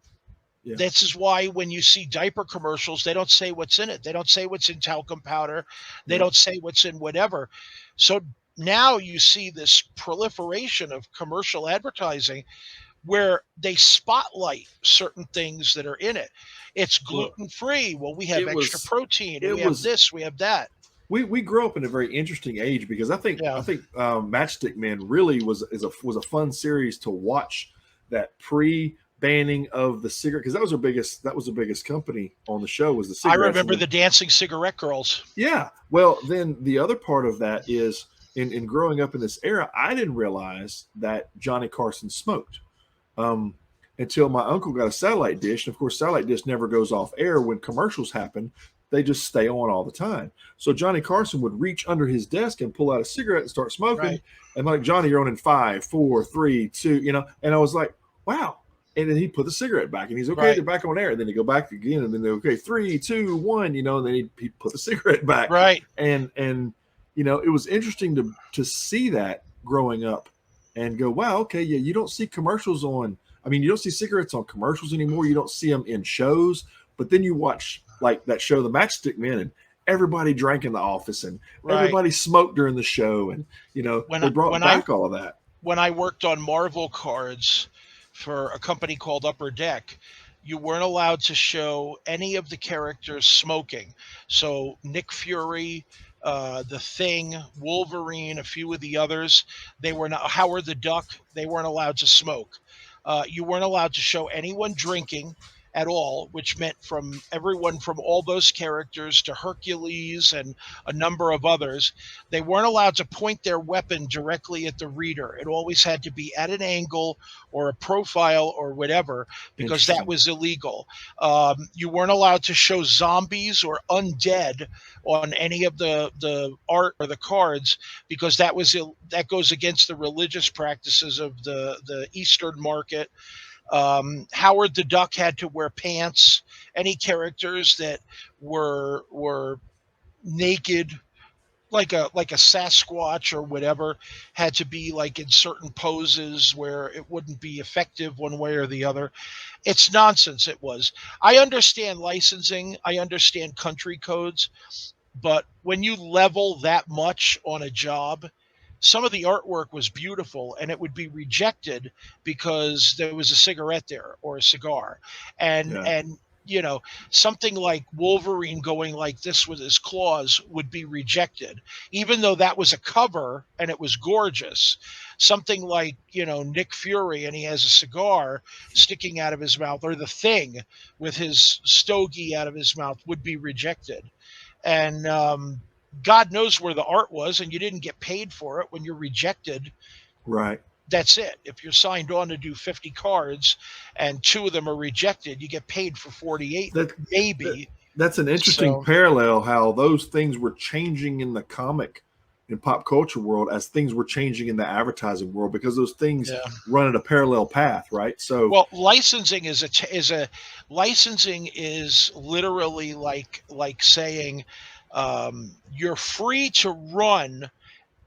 Yeah. This is why when you see diaper commercials, they don't say what's in it. They don't say what's in talcum powder. They Yep. don't say what's in whatever. So now you see this proliferation of commercial advertising where they spotlight certain things that are in it. It's Well, gluten free. Well, we have it extra was protein, and it we have was this, we have that. we grew up in a very interesting age because I Yeah, think Matchstick Men really was a fun series to watch. That pre banning of the cigarette, because that was the biggest company on the show, was the I cigarettes. And remember then, the dancing cigarette girls. yeah, well, then the other part of that is in growing up in this era, I didn't realize that Johnny Carson smoked. Um, until my uncle got a satellite dish. And of course, satellite dish never goes off air when commercials happen. They just stay on all the time. So Johnny Carson would reach under his desk and pull out a cigarette and start smoking. Right, And like, Johnny, you're on in 5, 4, 3, 2, and I was like, wow. And then he'd put the cigarette back and he's okay, right, they're back on air. And then he'd go back again and then they're okay, 3, 2, 1, and then he'd put the cigarette back. right. And it was interesting to see that growing up and go, wow, okay, yeah, you don't see commercials on, you don't see cigarettes on commercials anymore. You don't see them in shows, but then you watch like that show, The Matchstick Men, and everybody drank in the office and Right. everybody smoked during the show. And, When they I brought when I back all of that. when I worked on Marvel cards for a company called Upper Deck, You weren't allowed to show any of the characters smoking. So Nick Fury, the Thing, Wolverine, a few of the others, they were not. Howard the Duck, they weren't allowed to smoke. You weren't allowed to show anyone drinking at all, which meant from everyone from all those characters to Hercules and a number of others, they weren't allowed to point their weapon directly at the reader. It always had to be at an angle or a profile or whatever, because that Interesting. was illegal. You weren't allowed to show zombies or undead on any of the art or the cards, because that goes against the religious practices of the Eastern market. Howard the Duck had to wear pants. Any characters that were naked, like a Sasquatch or whatever, had to be like in certain poses where it wouldn't be effective one way or the other. It's nonsense. It was. I understand licensing. I understand country codes, but when you level that much on a job, some of the artwork was beautiful and it would be rejected because there was a cigarette there or a cigar. And Yeah. and you know, something like Wolverine going like this with his claws would be rejected, even though that was a cover and it was gorgeous. Something like, Nick Fury and he has a cigar sticking out of his mouth, or the Thing with his stogie out of his mouth, would be rejected. And God knows where the art was, and you didn't get paid for it. When you're rejected, Right. that's it. If you're signed on to do 50 cards and two of them are rejected, you get paid for 48, That, that maybe. that's an interesting So, parallel. How those things were changing in the comic and pop culture world as things were changing in the advertising world, because those things yeah. run at a parallel path, right? So Well, licensing licensing is literally like saying, you're free to run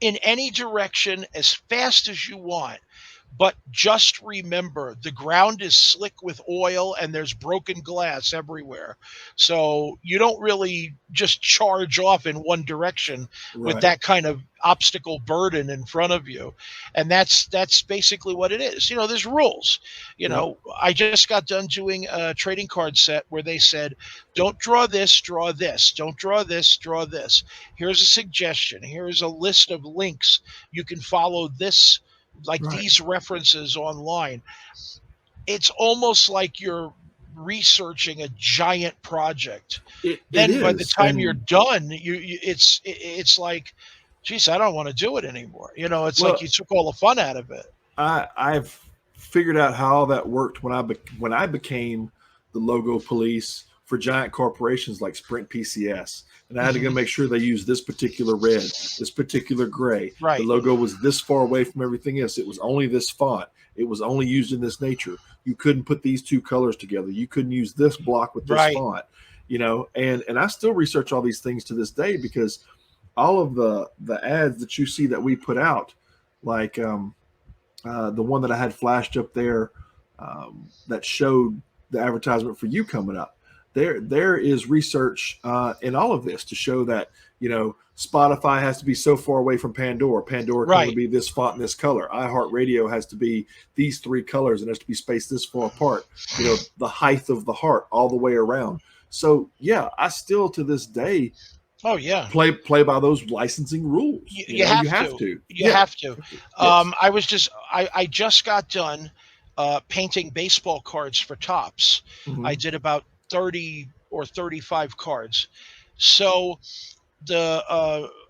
in any direction as fast as you want. But just remember, the ground is slick with oil and there's broken glass everywhere. So you don't really just charge off in one direction with right. that kind of obstacle burden in front of you. And that's basically what it is. There's rules. Yep. I just got done doing a trading card set where they said, don't draw this, draw this. Don't draw this, draw this. Here's a suggestion. Here's a list of links. You can follow this, like Right. these references online. It's almost like you're researching a giant project. It Then by the is, time you're and done, it's like, geez, I don't want to do it anymore. It's like well, you took all the fun out of it. I've figured out how all that worked when I became the logo police for giant corporations like Sprint PCS, and I had to go Hmm. make sure they used this particular red, this particular gray. The Right, logo was this far away from everything else. It was only this font. It was only used in this nature. You couldn't put these two colors together. You couldn't use this block with this right. font. And I still research all these things to this day, because all of the ads that you see that we put out, like the one that I had flashed up there, that showed the advertisement for you coming up. There is research in all of this to show that Spotify has to be so far away from Pandora. Pandora can only Right. be this font and this color. iHeartRadio has to be these three colors and has to be spaced this far apart. The height of the heart all the way around. So yeah, I still to this day Oh yeah. play by those licensing rules. You You have have to. to. You Yeah. have to. Yes. I just got done painting baseball cards for Tops. I Hmm. did about 30 or 35 cards. So the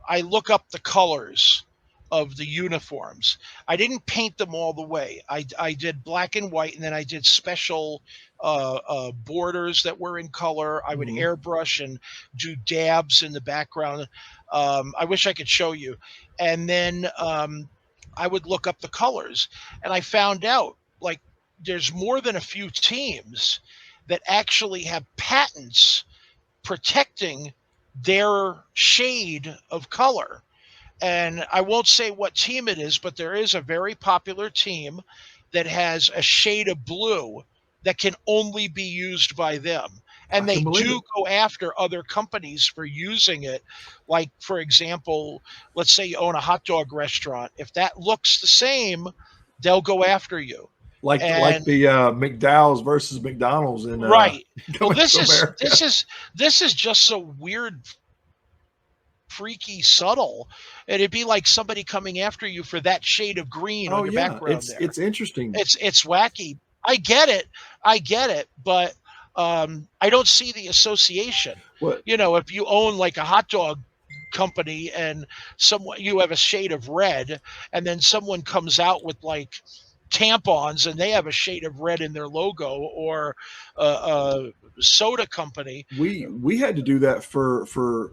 I look up the colors of the uniforms. I didn't paint them all the way. I did black and white, and then I did special borders that were in color. I would Hmm. airbrush and do dabs in the background. I wish I could show you. And then I would look up the colors, and I found out, like, there's more than a few teams that actually have patents protecting their shade of color. And I won't say what team it is, but there is a very popular team that has a shade of blue that can only be used by them. I And they can believe it. do go after other companies for using it. Like, for example, let's say you own a hot dog restaurant. If that looks the same, they'll go after you. like And the McDowell's versus McDonald's in right. Well, Coming to America. this is just so weird, freaky, subtle. And it'd be like somebody coming after you for that shade of green Oh on your yeah, background there. it's interesting. It's wacky. I get it. I get it, but I don't see the association. What You know, if you own like a hot dog company and someone you have a shade of red, and then someone comes out with like tampons and they have a shade of red in their logo, or a soda company. we had to do that for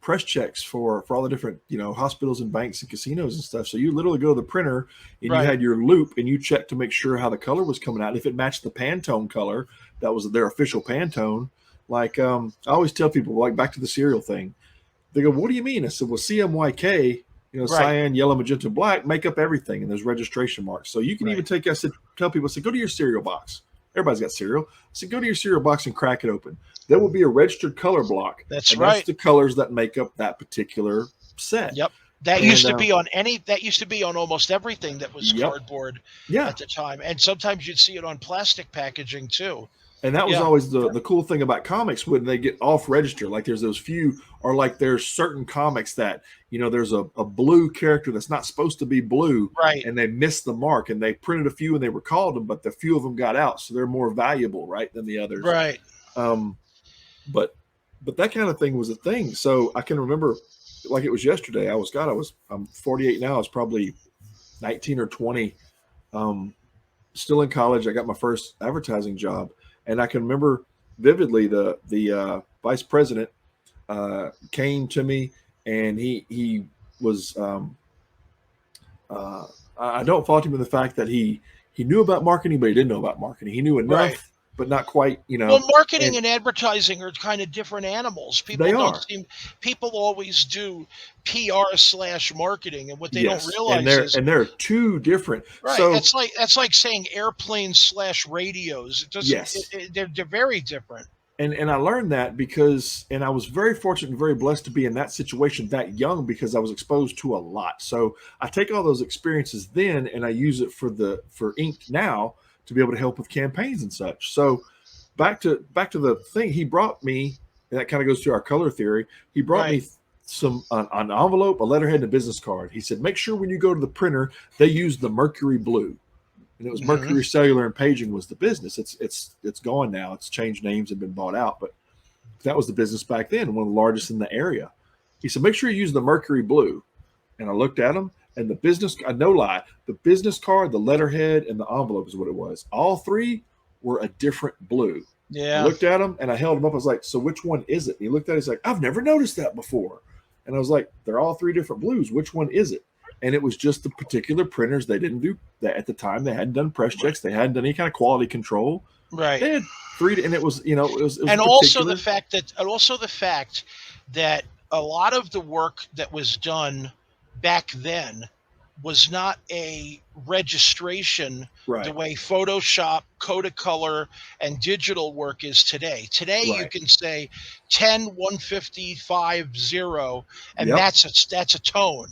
press checks for all the different hospitals and banks and casinos and stuff. So you literally go to the printer and you Right. had your loop and you checked to make sure how the color was coming out. If it matched the Pantone color, that was their official Pantone. Like I always tell people, like back to the cereal thing. They go, "What do you mean?" I said, "Well, CMYK, Right. cyan, yellow, magenta, black, make up everything, and there's registration marks. So you can even Right. take." I said, "Tell people, I said, go to your cereal box. Everybody's got cereal. I said, go to your cereal box and crack it open. There will be a registered color block, That's and that's right. the colors that make up that particular set." Yep. That And used to be on any that used to be on almost everything that was yep, cardboard yeah, at the time. And sometimes you'd see it on plastic packaging too. and that was Yeah. always the cool thing about comics when they get off register. Like there's those few, or like there's certain comics that there's a blue character that's not supposed to be blue, Right. and they missed the mark, and they printed a few and they recalled them, but the few of them got out, so they're more valuable, right, than the others. Right. Um, but that kind of thing was a thing. So I can remember, like it was yesterday. I'm 48 now. I was probably 19 or 20. Um, Still in college. I got my first advertising job, and I can remember vividly the vice president came to me, and he was I don't fault him in the fact that he knew about marketing, but he didn't know about marketing. He knew Right. enough, but not quite. Well, marketing And and advertising are kind of different animals. they are. People always do PR/marketing, and what they don't Yes, realize is, and they're two different. right. So That's like saying airplanes/radios. It doesn't. yes, They're very different. and I learned that because, and I was very fortunate and very blessed to be in that situation that young, because I was exposed to a lot. So I take all those experiences then and I use it for ink now to be able to help with campaigns and such. So back to the thing, he brought me, and that kind of goes to our color theory. He brought Right. me some an envelope, a letterhead, and a business card. He said, make sure when you go to the printer, they use the mercury blue. And it was Hmm. Mercury Cellular and Paging was the business. It's gone now. It's changed names and been bought out, but that was the business back then, one of the largest in the area. He said, make sure you use the Mercury Blue. And I looked at them, and the business, no lie, the business card, the letterhead, and the envelope is what it was. All three were a different blue. I Yeah. looked at him and I held him up. I was like, so which one is it? And he looked at it. He's like, I've never noticed that before. And I was like, they're all three different blues. Which one is it? And it was just the particular printers. They didn't do that at the time. They hadn't done press checks. They hadn't done any kind of quality control. Right. They had three, and it was, it was And particular. also the fact that a lot of the work that was done back then was not a registration the Right, way Photoshop, Kodacolor, and digital work is today. Today you right. can say 10, 150, 50, and Yep, that's a tone.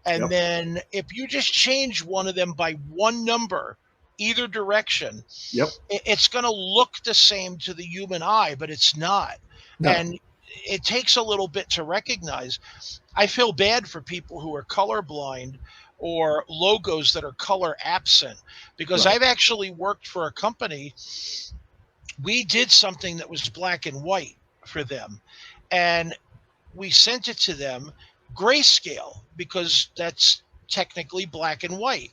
And yep, then if you just change one of them by one number, either direction, yep. it's going to look the same to the human eye, but it's not. No, And it takes a little bit to recognize. I feel bad for people who are colorblind or logos that are color absent, because right. I've actually worked for a company. We did something that was black and white for them, and we sent it to them grayscale because that's technically black and white.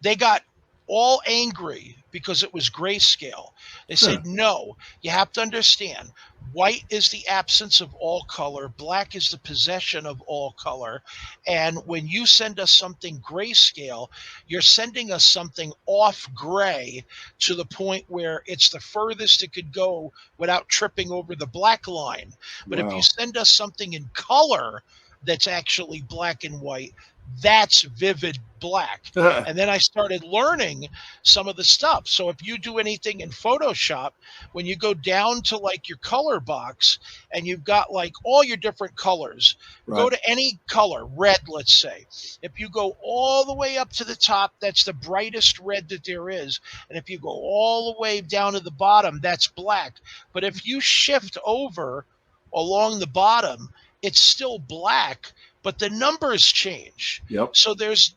They got all angry because it was grayscale. They Huh. said, no, you have to understand, white is the absence of all color, black is the possession of all color. And when you send us something grayscale, you're sending us something off gray to the point where it's the furthest it could go without tripping over the black line. But if you Wow. send us something in color that's actually black and white, that's vivid black. And then I started learning some of the stuff. So if you do anything in Photoshop, when you go down to like your color box and you've got like all your different colors, go Right. to any color, red, let's say. If you go all the way up to the top, that's the brightest red that there is. And if you go all the way down to the bottom, that's black. But if you shift over along the bottom, it's still black, but the numbers change. Yep. So there's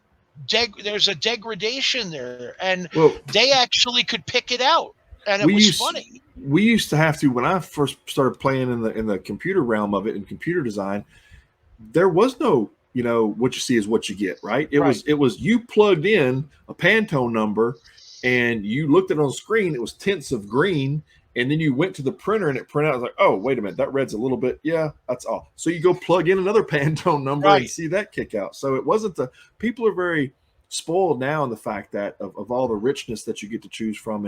a degradation there, and Well, they actually could pick it out, and it we was used funny. we used to have to, when I first started playing in the computer realm of it, in computer design. There was no, what you see is what you get, right? It Right, was you plugged in a Pantone number and you looked at it on the screen, it was tints of green, and then you went to the printer and it printed out. I was like, oh, wait a minute, that red's a little bit, yeah, that's all. So you go plug in another Pantone number and right. see that kick out. So it wasn't the people are very spoiled now in the fact that of all the richness that you get to choose from.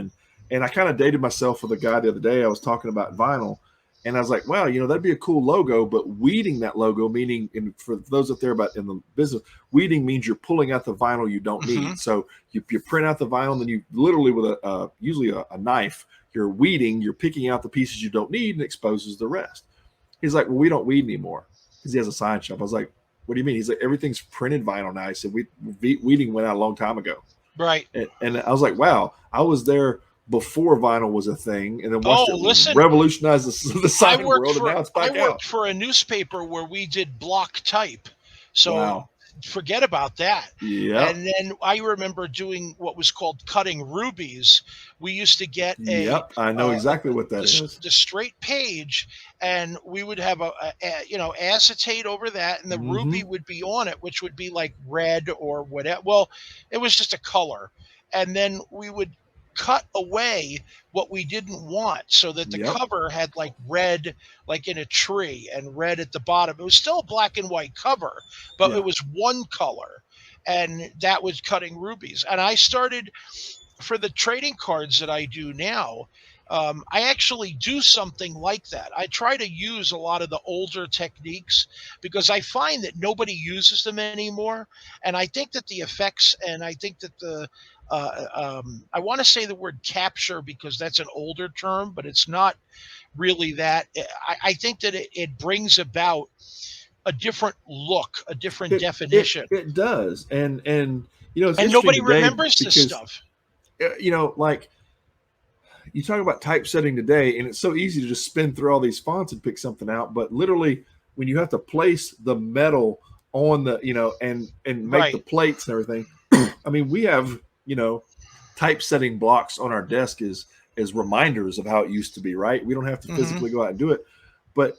And I kind of dated myself with a guy the other day. I was talking about vinyl. And I was like, wow, that'd be a cool logo, but weeding that logo, meaning, and for those up there about in the business, weeding means you're pulling out the vinyl you don't Hmm. need. So you print out the vinyl, and then you literally with usually a knife, you're weeding, you're picking out the pieces you don't need and exposes the rest. He's like, well, we don't weed anymore because he has a sign shop. I was like, what do you mean? He's like, everything's printed vinyl now. He said, weeding went out a long time ago. Right. And I was like, wow, I was there before vinyl was a thing, and then watched Oh, it listen, revolutionize the I sign worked world, and for now it's I back out. worked for a newspaper where we did block type. So Wow. forget about that. Yep. And then I remember doing what was called cutting rubies. We used to get Yep. I know exactly what that is. the straight page, and we would have acetate over that, and the Mm-hmm. ruby would be on it, which would be like red or whatever. Well, it was just a color, and then we would cut away what we didn't want so that the Yep. cover had like red, like in a tree, and red at the bottom. It was still a black and white cover, but it Yeah. was one color, and that was cutting rubies. And I started for the trading cards that I do now. I actually do something like that. I try to use a lot of the older techniques because I find that nobody uses them anymore. And I think that the effects, and I think that I want to say the word capture because that's an older term, but it's not really that. I think that it brings about a different look, a different definition. It does, and it's And interesting nobody today remembers this because stuff. like you talk about typesetting today, and it's so easy to just spin through all these fonts and pick something out, but literally when you have to place the metal on the and make the Right. plates and everything. I mean, we have typesetting blocks on our desk as reminders of how it used to be, right? We don't have to Hmm. physically go out and do it, but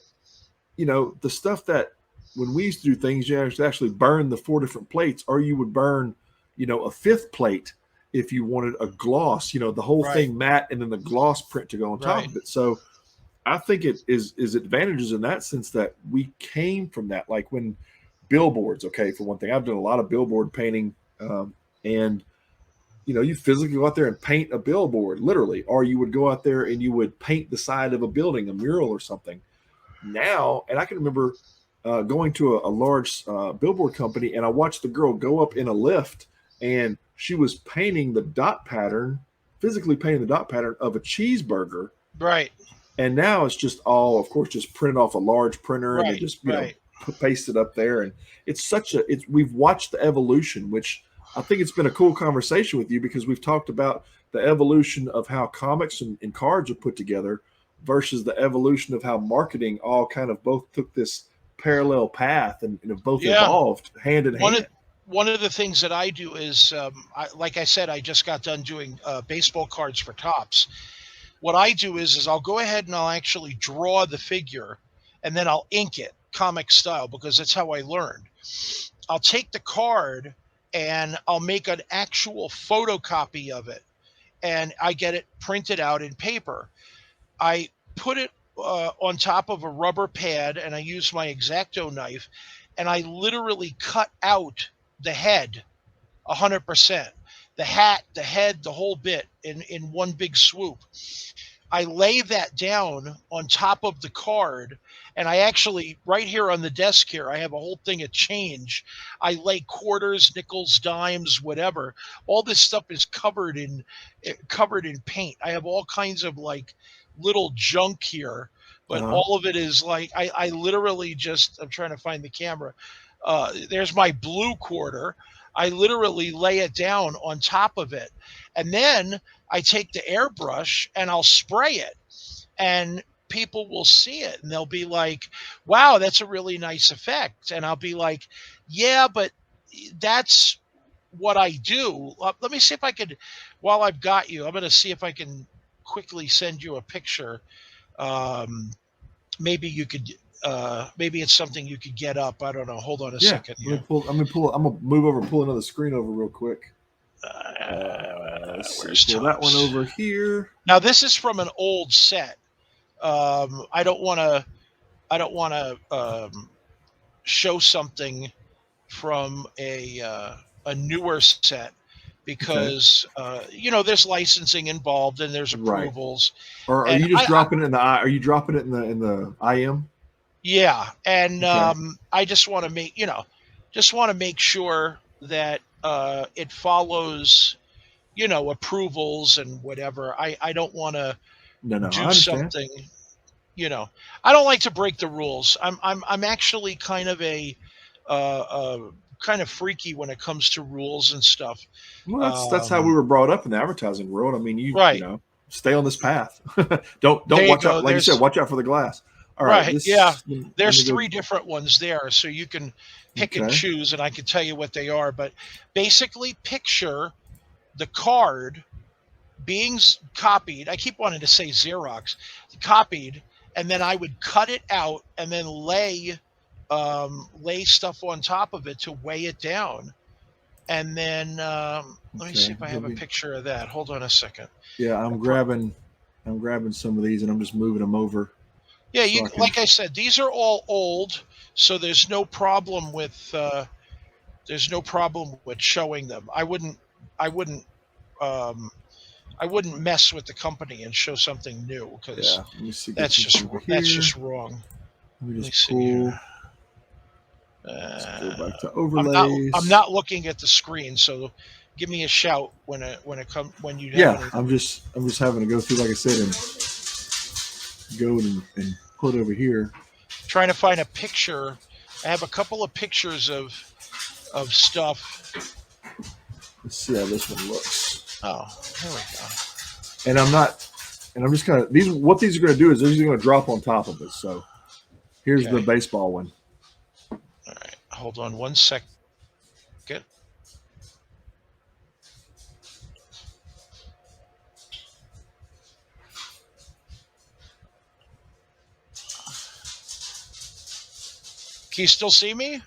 the stuff that when we used to do things, you actually burn the four different plates, or you would burn, a fifth plate if you wanted a gloss, the whole Right. thing matte and then the gloss print to go on top Right. of it. So I think it is advantages in that sense that we came from that. Like when billboards, okay, for one thing, I've done a lot of billboard painting, and you physically go out there and paint a billboard, literally, or you would go out there and you would paint the side of a building, a mural or something. Now, and I can remember going to a large billboard company, and I watched the girl go up in a lift, and she was painting the dot pattern, physically painting the dot pattern of a cheeseburger. Right. And now it's just all, of course, just printed off a large printer, and they Right. just Right. paste it up there. And it's we've watched the evolution, which I think it's been a cool conversation with you because we've talked about the evolution of how comics and cards are put together versus the evolution of how marketing all kind of both took this parallel path and have both Yeah. evolved hand in One of hand. one of the things that I do is, like I said, I just got done doing baseball cards for tops. What I do is I'll go ahead and I'll actually draw the figure, and then I'll ink it comic style because that's how I learned. I'll take the card and I'll make an actual photocopy of it, and I get it printed out in paper. I put it on top of a rubber pad, and I use my X-Acto knife, and I literally cut out the head 100%. The hat, the head, the whole bit in one big swoop. I lay that down on top of the card, and I actually, right here on the desk here, I have a whole thing of change. I lay quarters, nickels, dimes, whatever. All this stuff is covered in paint. I have all kinds of like little junk here, but Uh-huh. all of it is like I literally just, I'm trying to find the camera. There's my blue quarter. I literally lay it down on top of it, and then I take the airbrush and I'll spray it, and people will see it and they'll be like, "Wow, that's a really nice effect." And I'll be like, "Yeah, but that's what I do." Let me see if I could, while I've got you, I'm going to see if I can quickly send you a picture. Um, maybe you could, maybe it's something you could get up. I don't know. Hold on a Yeah. second Let me here. pull. I'm gonna pull. I'm gonna move over and pull another screen over real quick. Let's see. Where's Pull that one Tom's? over here. Now this is from an old set. I don't want to. I don't want to show something from a newer set Okay. because there's licensing involved and there's Right. approvals, Or are and you just dropping it in the I? Are you dropping it in the IM? yeah, and Okay. I just want to make sure that it follows approvals and whatever. I don't want to No, no, I do understand. something. you know I don't like to break the rules. I'm actually kind of a kind of freaky when it comes to rules and stuff. Well, that's how we um were brought up in the advertising world. I mean, you right, know, stay on this path. Don't there you watch go. out. Like you said, There's watch out for the glass. All right, right, yeah, this. Let me there's go. three different ones there, so you can pick and Okay. choose, and I can tell you what they are. But basically, picture the card being copied. I keep wanting to say Xerox, copied, and then I would cut it out and then lay stuff on top of it to weigh it down. And then let me see Okay. if I Let have a me. picture of that. Hold on a second. Yeah, I I'm pro- grabbing. I'm grabbing some of these and I'm just moving them over yeah, so I can. like I said, these are all old, so there's no problem with showing them. I wouldn't um, I wouldn't mess with the company and show something new because Yeah. Let me see. Get this over that's here. just wrong. Let me Let me just see here. pull. Let's pull back to I'm overlays. not looking at the screen, so give me a shout when you have Yeah, anything. I'm just having to go through, like I said, and go and put over here. Trying to find a picture. I have a couple of pictures of stuff. Let's see how this one looks. Oh, here we go. And I'm not, and I'm just kind of these. What these are going to do is these are going to drop on top of it. So here's the Okay. baseball one. All right. Hold on one second. Can you still see me?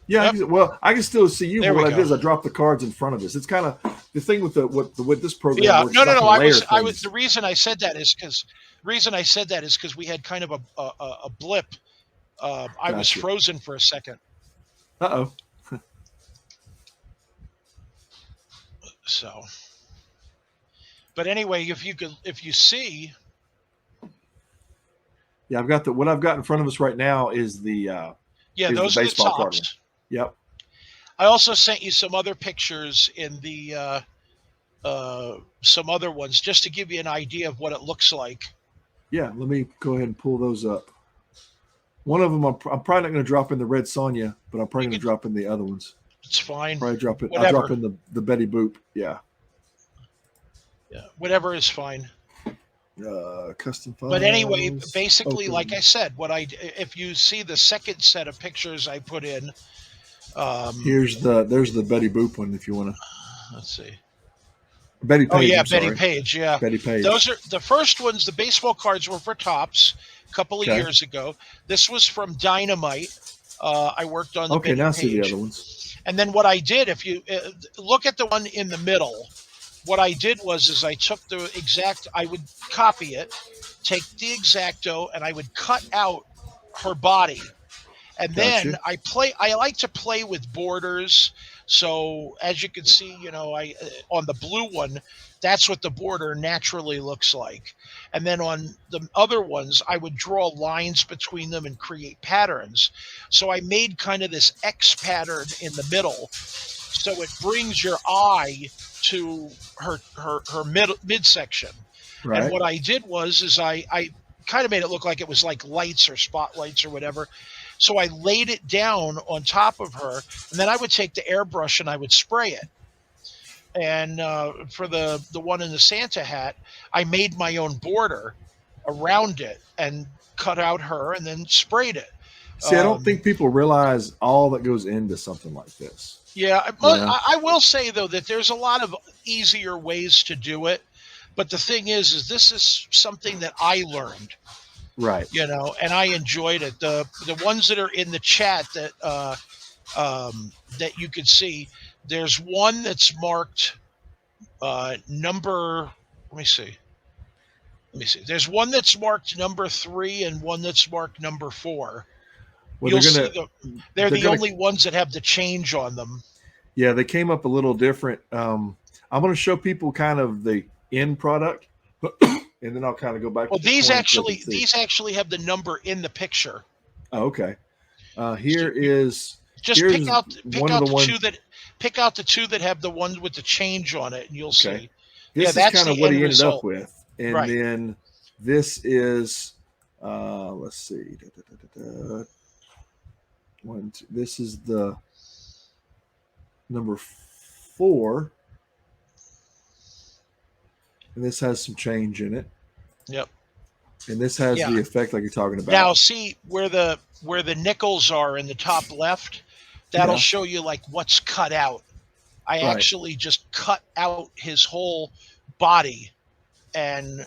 Yeah, Yep. well, I can still see you, but There we what I did go. is I dropped the cards in front of us. It's kind of the thing with the with this program Yeah. works No, is no, I no. can layer I was. The things. reason I said that is because we had kind of a blip. I was Gotcha. frozen for a second. Uh oh. So, but anyway, if you see, Yeah, I've got the what I've got in front of us right now yeah, is the those are the baseball card one. tops. Yep. I also sent you some other pictures in the some other ones just to give you an idea of what it looks like. Yeah. Let me go ahead and pull those up. One of them I'm probably not going to drop in the Red Sonja, but I'm probably You going to could, drop in the other ones. it's fine. Probably drop it. I'll drop Whatever. in the Betty Boop. Yeah. Yeah, whatever is fine. Custom But anyway, files. basically, like Open. I said, if you see the second set of pictures I put in, um, There's the Betty Boop one if you want to. let's see. Betty Oh Page. yeah, I'm Betty sorry. Page. Yeah, Betty Page. those are the first ones. The baseball cards were for tops a couple of Okay. years ago. This was from Dynamite. I worked on the Okay. Betty Now I see the other Page, ones. and then what I did, if you look at the one in the middle, what I did was is I took the exact. I would copy it, take the exacto, and I would cut out her body, and then Gotcha. I like to play with borders. So as you can see, I on the blue one, that's what the border naturally looks like. And then on the other ones, I would draw lines between them and create patterns. So I made kind of this X pattern in the middle, so it brings your eye to her midsection. And Right. what I did was is I kind of made it look like it was like lights or spotlights or whatever. So I laid it down on top of her, and then I would take the airbrush and I would spray it. And for the one in the Santa hat, I made my own border around it and cut out her and then sprayed it. See, I don't Um, think people realize all that goes into something like this. Yeah, You know? I will say though that there's a lot of easier ways to do it, but the thing is this is something that I learned, Right. and I enjoyed it. The ones that are in the chat that you can see, there's one that's marked number. Let me see. Let me see. There's one that's marked number 3 and one that's marked number 4. Well, You'll see they're they're the gonna only ones that have the change on them. yeah, they came up a little different. I'm going to show people kind of the end product, and then I'll kind of go back Well, to the coin so they can see. these actually have the number in the picture. Oh, okay. So Here is just here's one of the ones. pick out the two that have the ones with the change on it, and you'll Okay. see. This is That's kind of the what end he ended up result. with, and Right. then this is let's see. One, two. This is the number 4, and this has some change in it, Yep. and this has Yeah. the effect like you're talking about. Now see where the nickels are in the top left. That'll Yeah. show you like what's cut out. I Right. actually just cut out his whole body and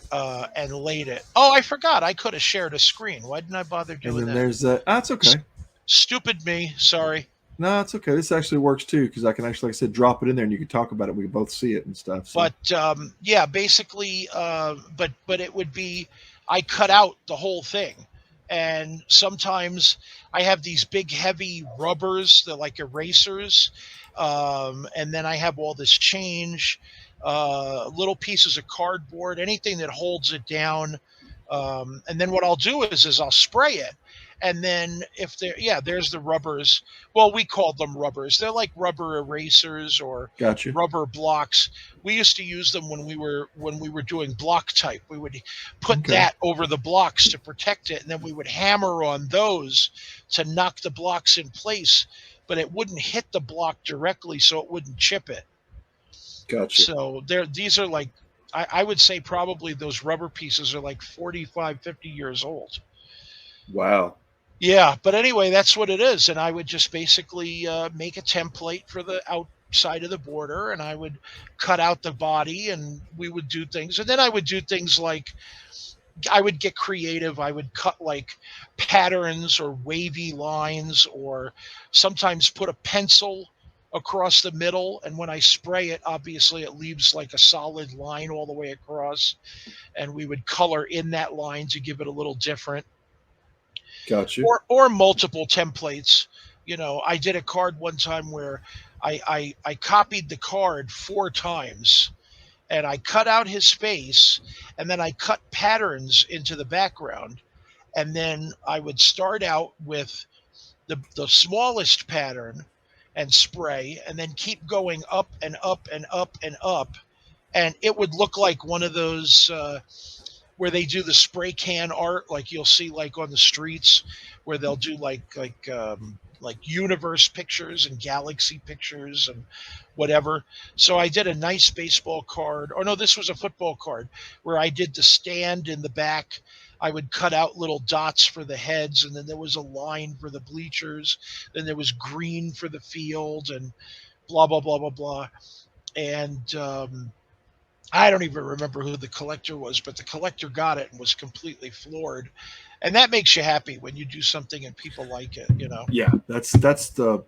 laid it. Oh, I forgot. I could have shared a screen. Why didn't I bother And doing then that? there's that. That's okay. Stupid me. Sorry. No, it's okay. This actually works too because I can actually, like I said, drop it in there and you can talk about it. We can both see it and stuff. So. But yeah, basically, but it would be I cut out the whole thing, and sometimes I have these big heavy rubbers, they're like erasers, and then I have all this change, little pieces of cardboard, anything that holds it down, and then what I'll do is I'll spray it. And then if there, yeah, there's the rubbers. Well, we called them rubbers. They're like rubber erasers or Gotcha. rubber blocks. We used to use them when we were doing block type. We would put that over the blocks to protect it, and then we would hammer on those to knock the blocks in place, but it wouldn't hit the block directly, so it wouldn't chip it. Gotcha. So these are like, I would say probably those rubber pieces are like 45, 50 years old. Wow. Yeah, but anyway, that's what it is. And I would just basically make a template for the outside of the border, and I would cut out the body, and we would do things. And then I would do things like I would get creative. I would cut like patterns or wavy lines, or sometimes put a pencil across the middle. And when I spray it, obviously it leaves like a solid line all the way across. And we would color in that line to give it a little different. Gotcha. Or multiple templates. I did a card one time where I copied the card 4 times, and I cut out his face, and then I cut patterns into the background, and then I would start out with the smallest pattern and spray, and then keep going up and up and up and up, and it would look like one of those where they do the spray can art, like you'll see like on the streets, where they'll do like universe pictures and galaxy pictures and whatever. So I did a nice baseball card. Oh no, this was a football card where I did the stand in the back. I would cut out little dots for the heads, and then there was a line for the bleachers. Then there was green for the field, and blah blah blah blah blah. And I don't even remember who the collector was, but the collector got it and was completely floored. And that makes you happy when you do something and people like it. Yeah, that's the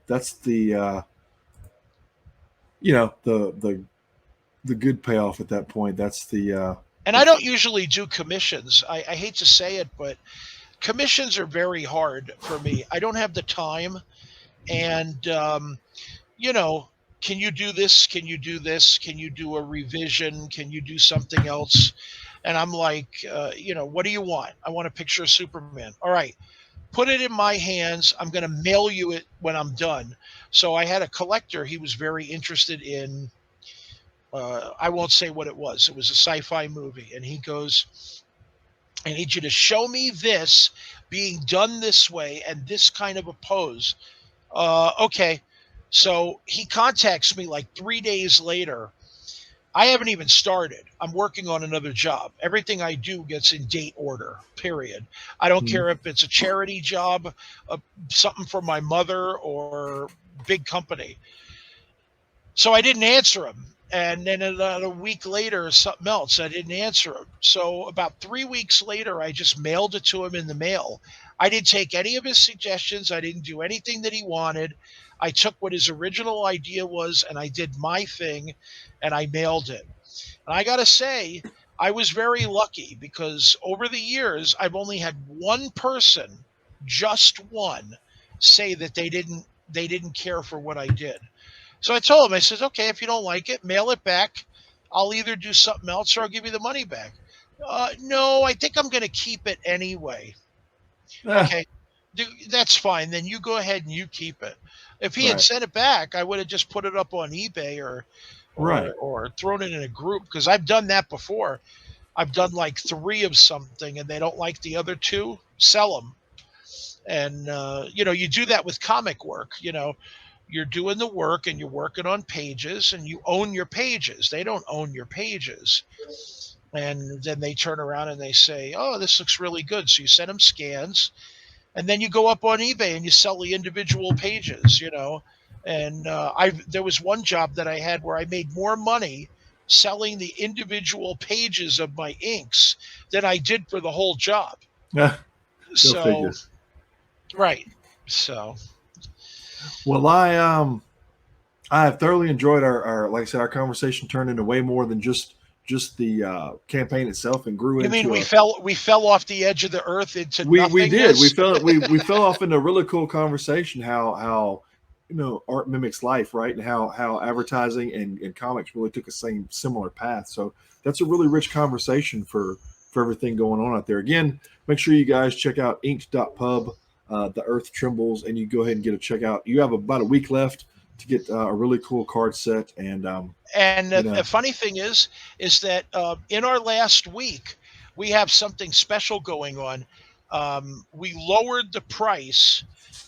the good payoff at that point. That's the And I don't usually do commissions. I hate to say it, but commissions are very hard for me. I don't have the time, and you know, can you do this? Can you do this? Can you do a revision? Can you do something else? And I'm like, what do you want? I want a picture of Superman. All right, put it in my hands. I'm going to mail you it when I'm done. So I had a collector. He was very interested in, I won't say what it was. It was a sci-fi movie. And he goes, I need you to show me this being done this way and this kind of a pose. Okay. So he contacts me like 3 days later. I haven't even started. I'm working on another job. Everything I do gets in date order, period. I don't Mhm. care if it's a charity job, something for my mother, or big company. So I didn't answer him. And then a week later, something else, I didn't answer him. So about 3 weeks later, I just mailed it to him in the mail. I didn't take any of his suggestions. I didn't do anything that he wanted. I took what his original idea was and I did my thing and I mailed it. And I got to say, I was very lucky because over the years, I've only had one person, just one, say that they didn't care for what I did. So I told him, I says, okay, if you don't like it, mail it back. I'll either do something else or I'll give you the money back. No, I think I'm going to keep it anyway. Ah, Okay, that's fine. Then you go ahead and you keep it. If he had right, sent it back, I would have just put it up on eBay or right. thrown it in a group because I've done that before. I've done like three of something and they don't like the other two, sell them. And you do that with comic work. You're doing the work and you're working on pages and you own your pages. They don't own your pages. And then they turn around and they say, oh, this looks really good. So you send them scans and then you go up on eBay and you sell the individual pages. And there was one job that I had where I made more money selling the individual pages of my inks than I did for the whole job. Ah, go So, figure. right. So, Well, I have thoroughly enjoyed our like I said, our conversation turned into way more than just the campaign itself and grew you mean into we a. fell off the edge of the earth into We did. nothingness? We fell off into a really cool conversation. How art mimics life, right? And how advertising and comics really took a same similar path. So that's a really rich conversation for everything going on out there. Again, make sure you guys check out inked.pub, The Earth Trembles, and you go ahead and get a check out. You have about a week left to get a really cool card set, and And you the know, funny thing is that in our last week, we have something special going on. We lowered the price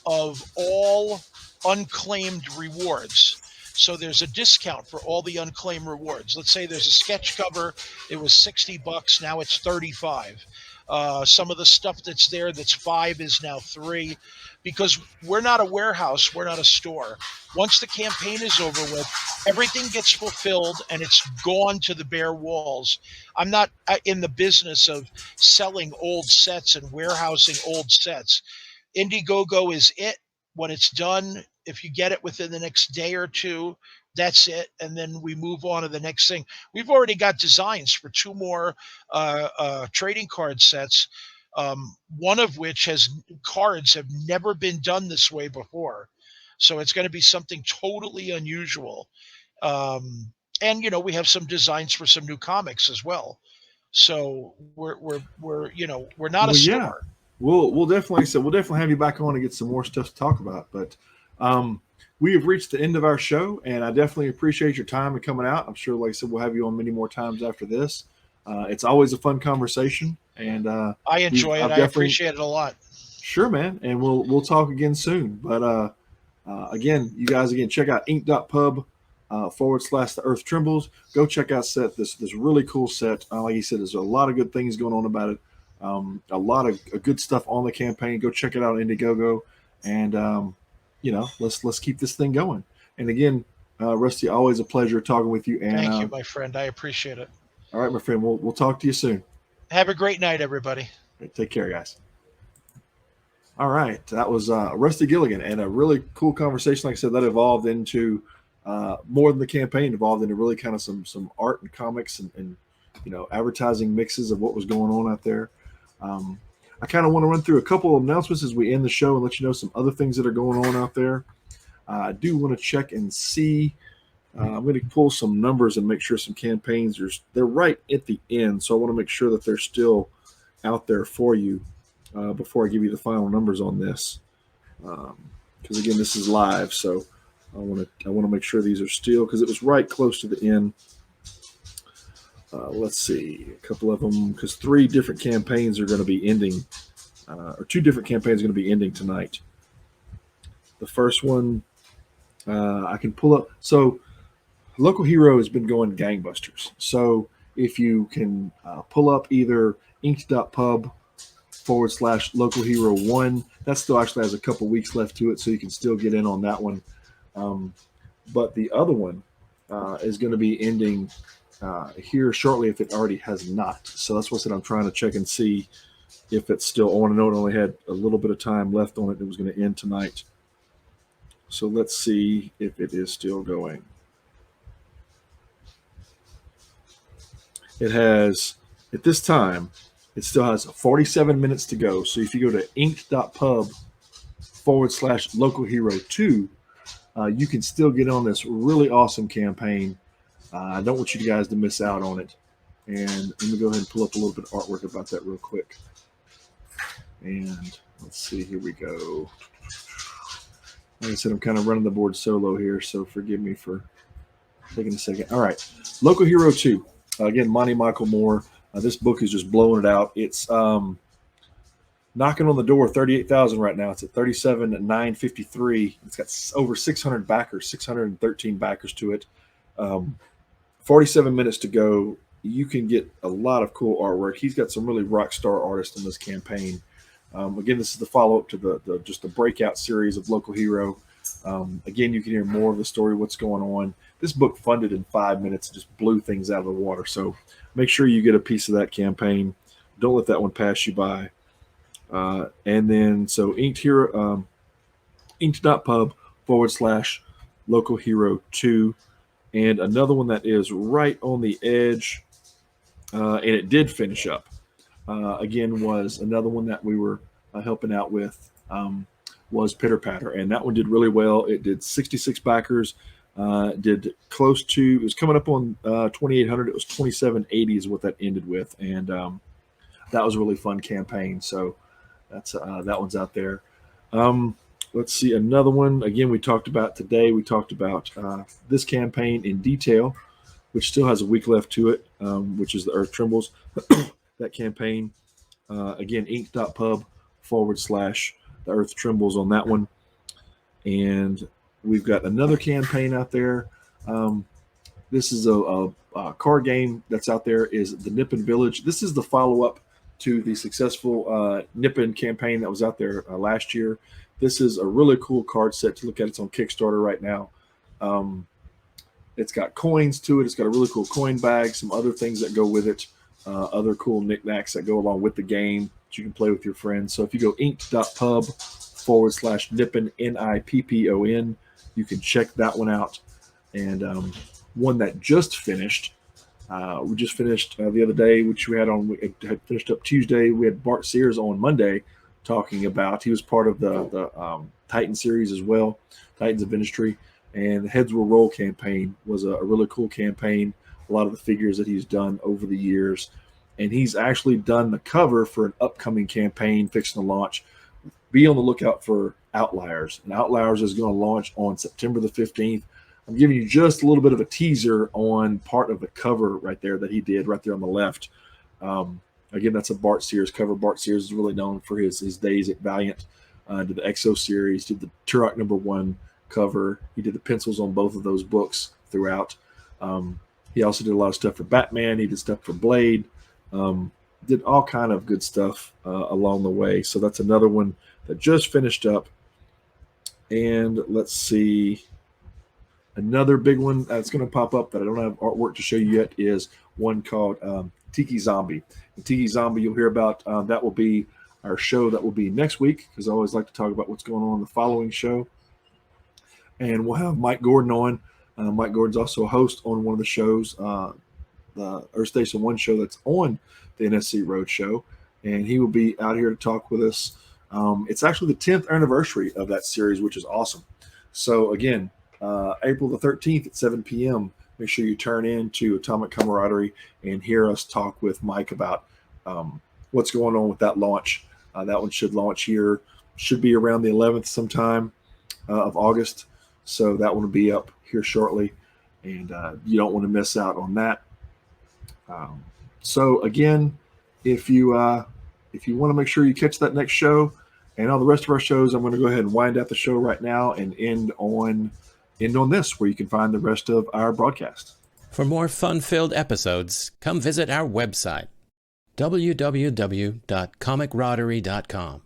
of all unclaimed rewards. So there's a discount for all the unclaimed rewards. Let's say there's a sketch cover, it was $60, now it's 35. Some of the stuff that's there that's five is now three because we're not a warehouse, we're not a store. Once the campaign is over with, everything gets fulfilled and it's gone to the bare walls. I'm not in the business of selling old sets and warehousing old sets. Indiegogo is it. When it's done, if you get it within the next day or two, that's it. And then we move on to the next thing. We've already got designs for two more trading card sets, one of which has cards have never been done this way before. So it's going to be something totally unusual. And we have some designs for some new comics as well. So we're not a well, yeah, store. we'll definitely have you back on and get some more stuff to talk about. But we have reached the end of our show, and I definitely appreciate your time and coming out. I'm sure, like I said, we'll have you on many more times after this. It's always a fun conversation, and I enjoy it. I've I definitely appreciate it a lot. sure, man, and we'll talk again soon. But again, you guys again check out ink.pub /The Earth Trembles. Go check out this really cool set. Like you said, there's a lot of good things going on about it. A lot of good stuff on the campaign. Go check it out on Indiegogo, and let's keep this thing going. And again, Rusty, always a pleasure talking with you. And Thank you, my friend. I appreciate it. all right, my friend, we'll talk to you soon. Have a great night, everybody. Take care, guys. All right, that was Rusty Gilligan, and a really cool conversation. Like I said, that evolved into more than the campaign, evolved into really kind of some art and comics and advertising mixes of what was going on out there. I kind of want to run through a couple of announcements as we end the show and let you know some other things that are going on out there. I do want to check and see I'm going to pull some numbers and make sure some campaigns they're right at the end. So I want to make sure that they're still out there for you before I give you the final numbers on this. Because again, this is live, so I want to make sure these are still, because it was right close to the end. Let's see, a couple of them, because 3 different campaigns are going to be ending, or 2 different campaigns are going to be ending tonight. The first one I can pull up. So Local Hero has been going gangbusters. So if you can pull up either inked.pub/Local Hero 1, that still actually has a couple weeks left to it, so you can still get in on that one. But the other one is going to be ending here shortly if it already has not. So that's what I said. I'm trying to check and see if it's still on. I know it only had a little bit of time left on it. It was going to end tonight. So let's see if it is still going. It has, at this time, it still has 47 minutes to go. So if you go to inked.pub/Local Hero 2, you can still get on this really awesome campaign. I don't want you guys to miss out on it. And let me go ahead and pull up a little bit of artwork about that real quick. And let's see, here we go. Like I said, I'm kind of running the board solo here, so forgive me for taking a second. All right, Local Hero 2. Again, Monty Michael Moore. This book is just blowing it out. It's knocking on the door, 38,000 right now. It's at 37,953. It's got over 600 backers, 613 backers to it. 47 minutes to go. You can get a lot of cool artwork. He's got some really rock star artists in this campaign. Again, this is the follow-up to the breakout series of Local Hero. Again, you can hear more of the story, what's going on. This book funded in 5 minutes, just blew things out of the water. So make sure you get a piece of that campaign. Don't let that one pass you by. And then, so inked.pub/Local Hero 2. And another one that is right on the edge, and it did finish up. Again, was another one that we were helping out with, was Pitter Patter, and that one did really well. It did 66 backers, did close to, it was coming up on 2,800. It was 2,780 is what that ended with, and that was a really fun campaign. So that's that one's out there. Let's see, another one. Again, we talked about today. We talked about this campaign in detail, which still has a week left to it, which is the Earth Trembles. That campaign, again, ink.pub/The Earth Trembles on that one. And we've got another campaign out there. This is a card game that's out there, is the Nippon Village. This is the follow-up to the successful Nippon campaign that was out there last year. This is a really cool card set to look at. It's on Kickstarter right now. It's got coins to it. It's got a really cool coin bag, some other things that go with it. Other cool knickknacks that go along with the game that you can play with your friends. So if you go inked.pub/Nippon, NIPPON, you can check that one out. And one that just finished, we just finished the other day, which we had finished up Tuesday. We had Bart Sears on Monday talking about, he was part of the Titan series as well, Titans of Industry. And the Heads Will Roll campaign was a really cool campaign. A lot of the figures that he's done over the years. And he's actually done the cover for an upcoming campaign fixing to launch. Be on the lookout for Outliers. And Outliers is going to launch on September the 15th. I'm giving you just a little bit of a teaser on part of the cover right there that he did right there on the left. Again, that's a Bart Sears cover. Bart Sears is really known for his days at Valiant. Did the Exo series, did the Turok #1 cover. He did the pencils on both of those books throughout. He also did a lot of stuff for Batman. He did stuff for Blade. Did all kind of good stuff along the way. So that's another one that just finished up. And let's see. Another big one that's going to pop up that I don't have artwork to show you yet is one called Tiki Zombie. And Tiki Zombie you'll hear about. That will be our show that will be next week, because I always like to talk about what's going on in the following show. And we'll have Mike Gordon on. Mike Gordon's also a host on one of the shows, the Earth Station 1 show that's on the NSC Road Show. And he will be out here to talk with us. It's actually the 10th anniversary of that series, which is awesome. So, again, April the 13th at 7 p.m. Make sure you turn in to Atomic Camaraderie and hear us talk with Mike about what's going on with that launch. That one should launch here, should be around the 11th sometime of August. So that one will be up here shortly, and you don't want to miss out on that. So again, if you want to make sure you catch that next show and all the rest of our shows, I'm going to go ahead and wind out the show right now and end on this, where you can find the rest of our broadcast. For more fun-filled episodes, come visit our website, www.comicrodery.com.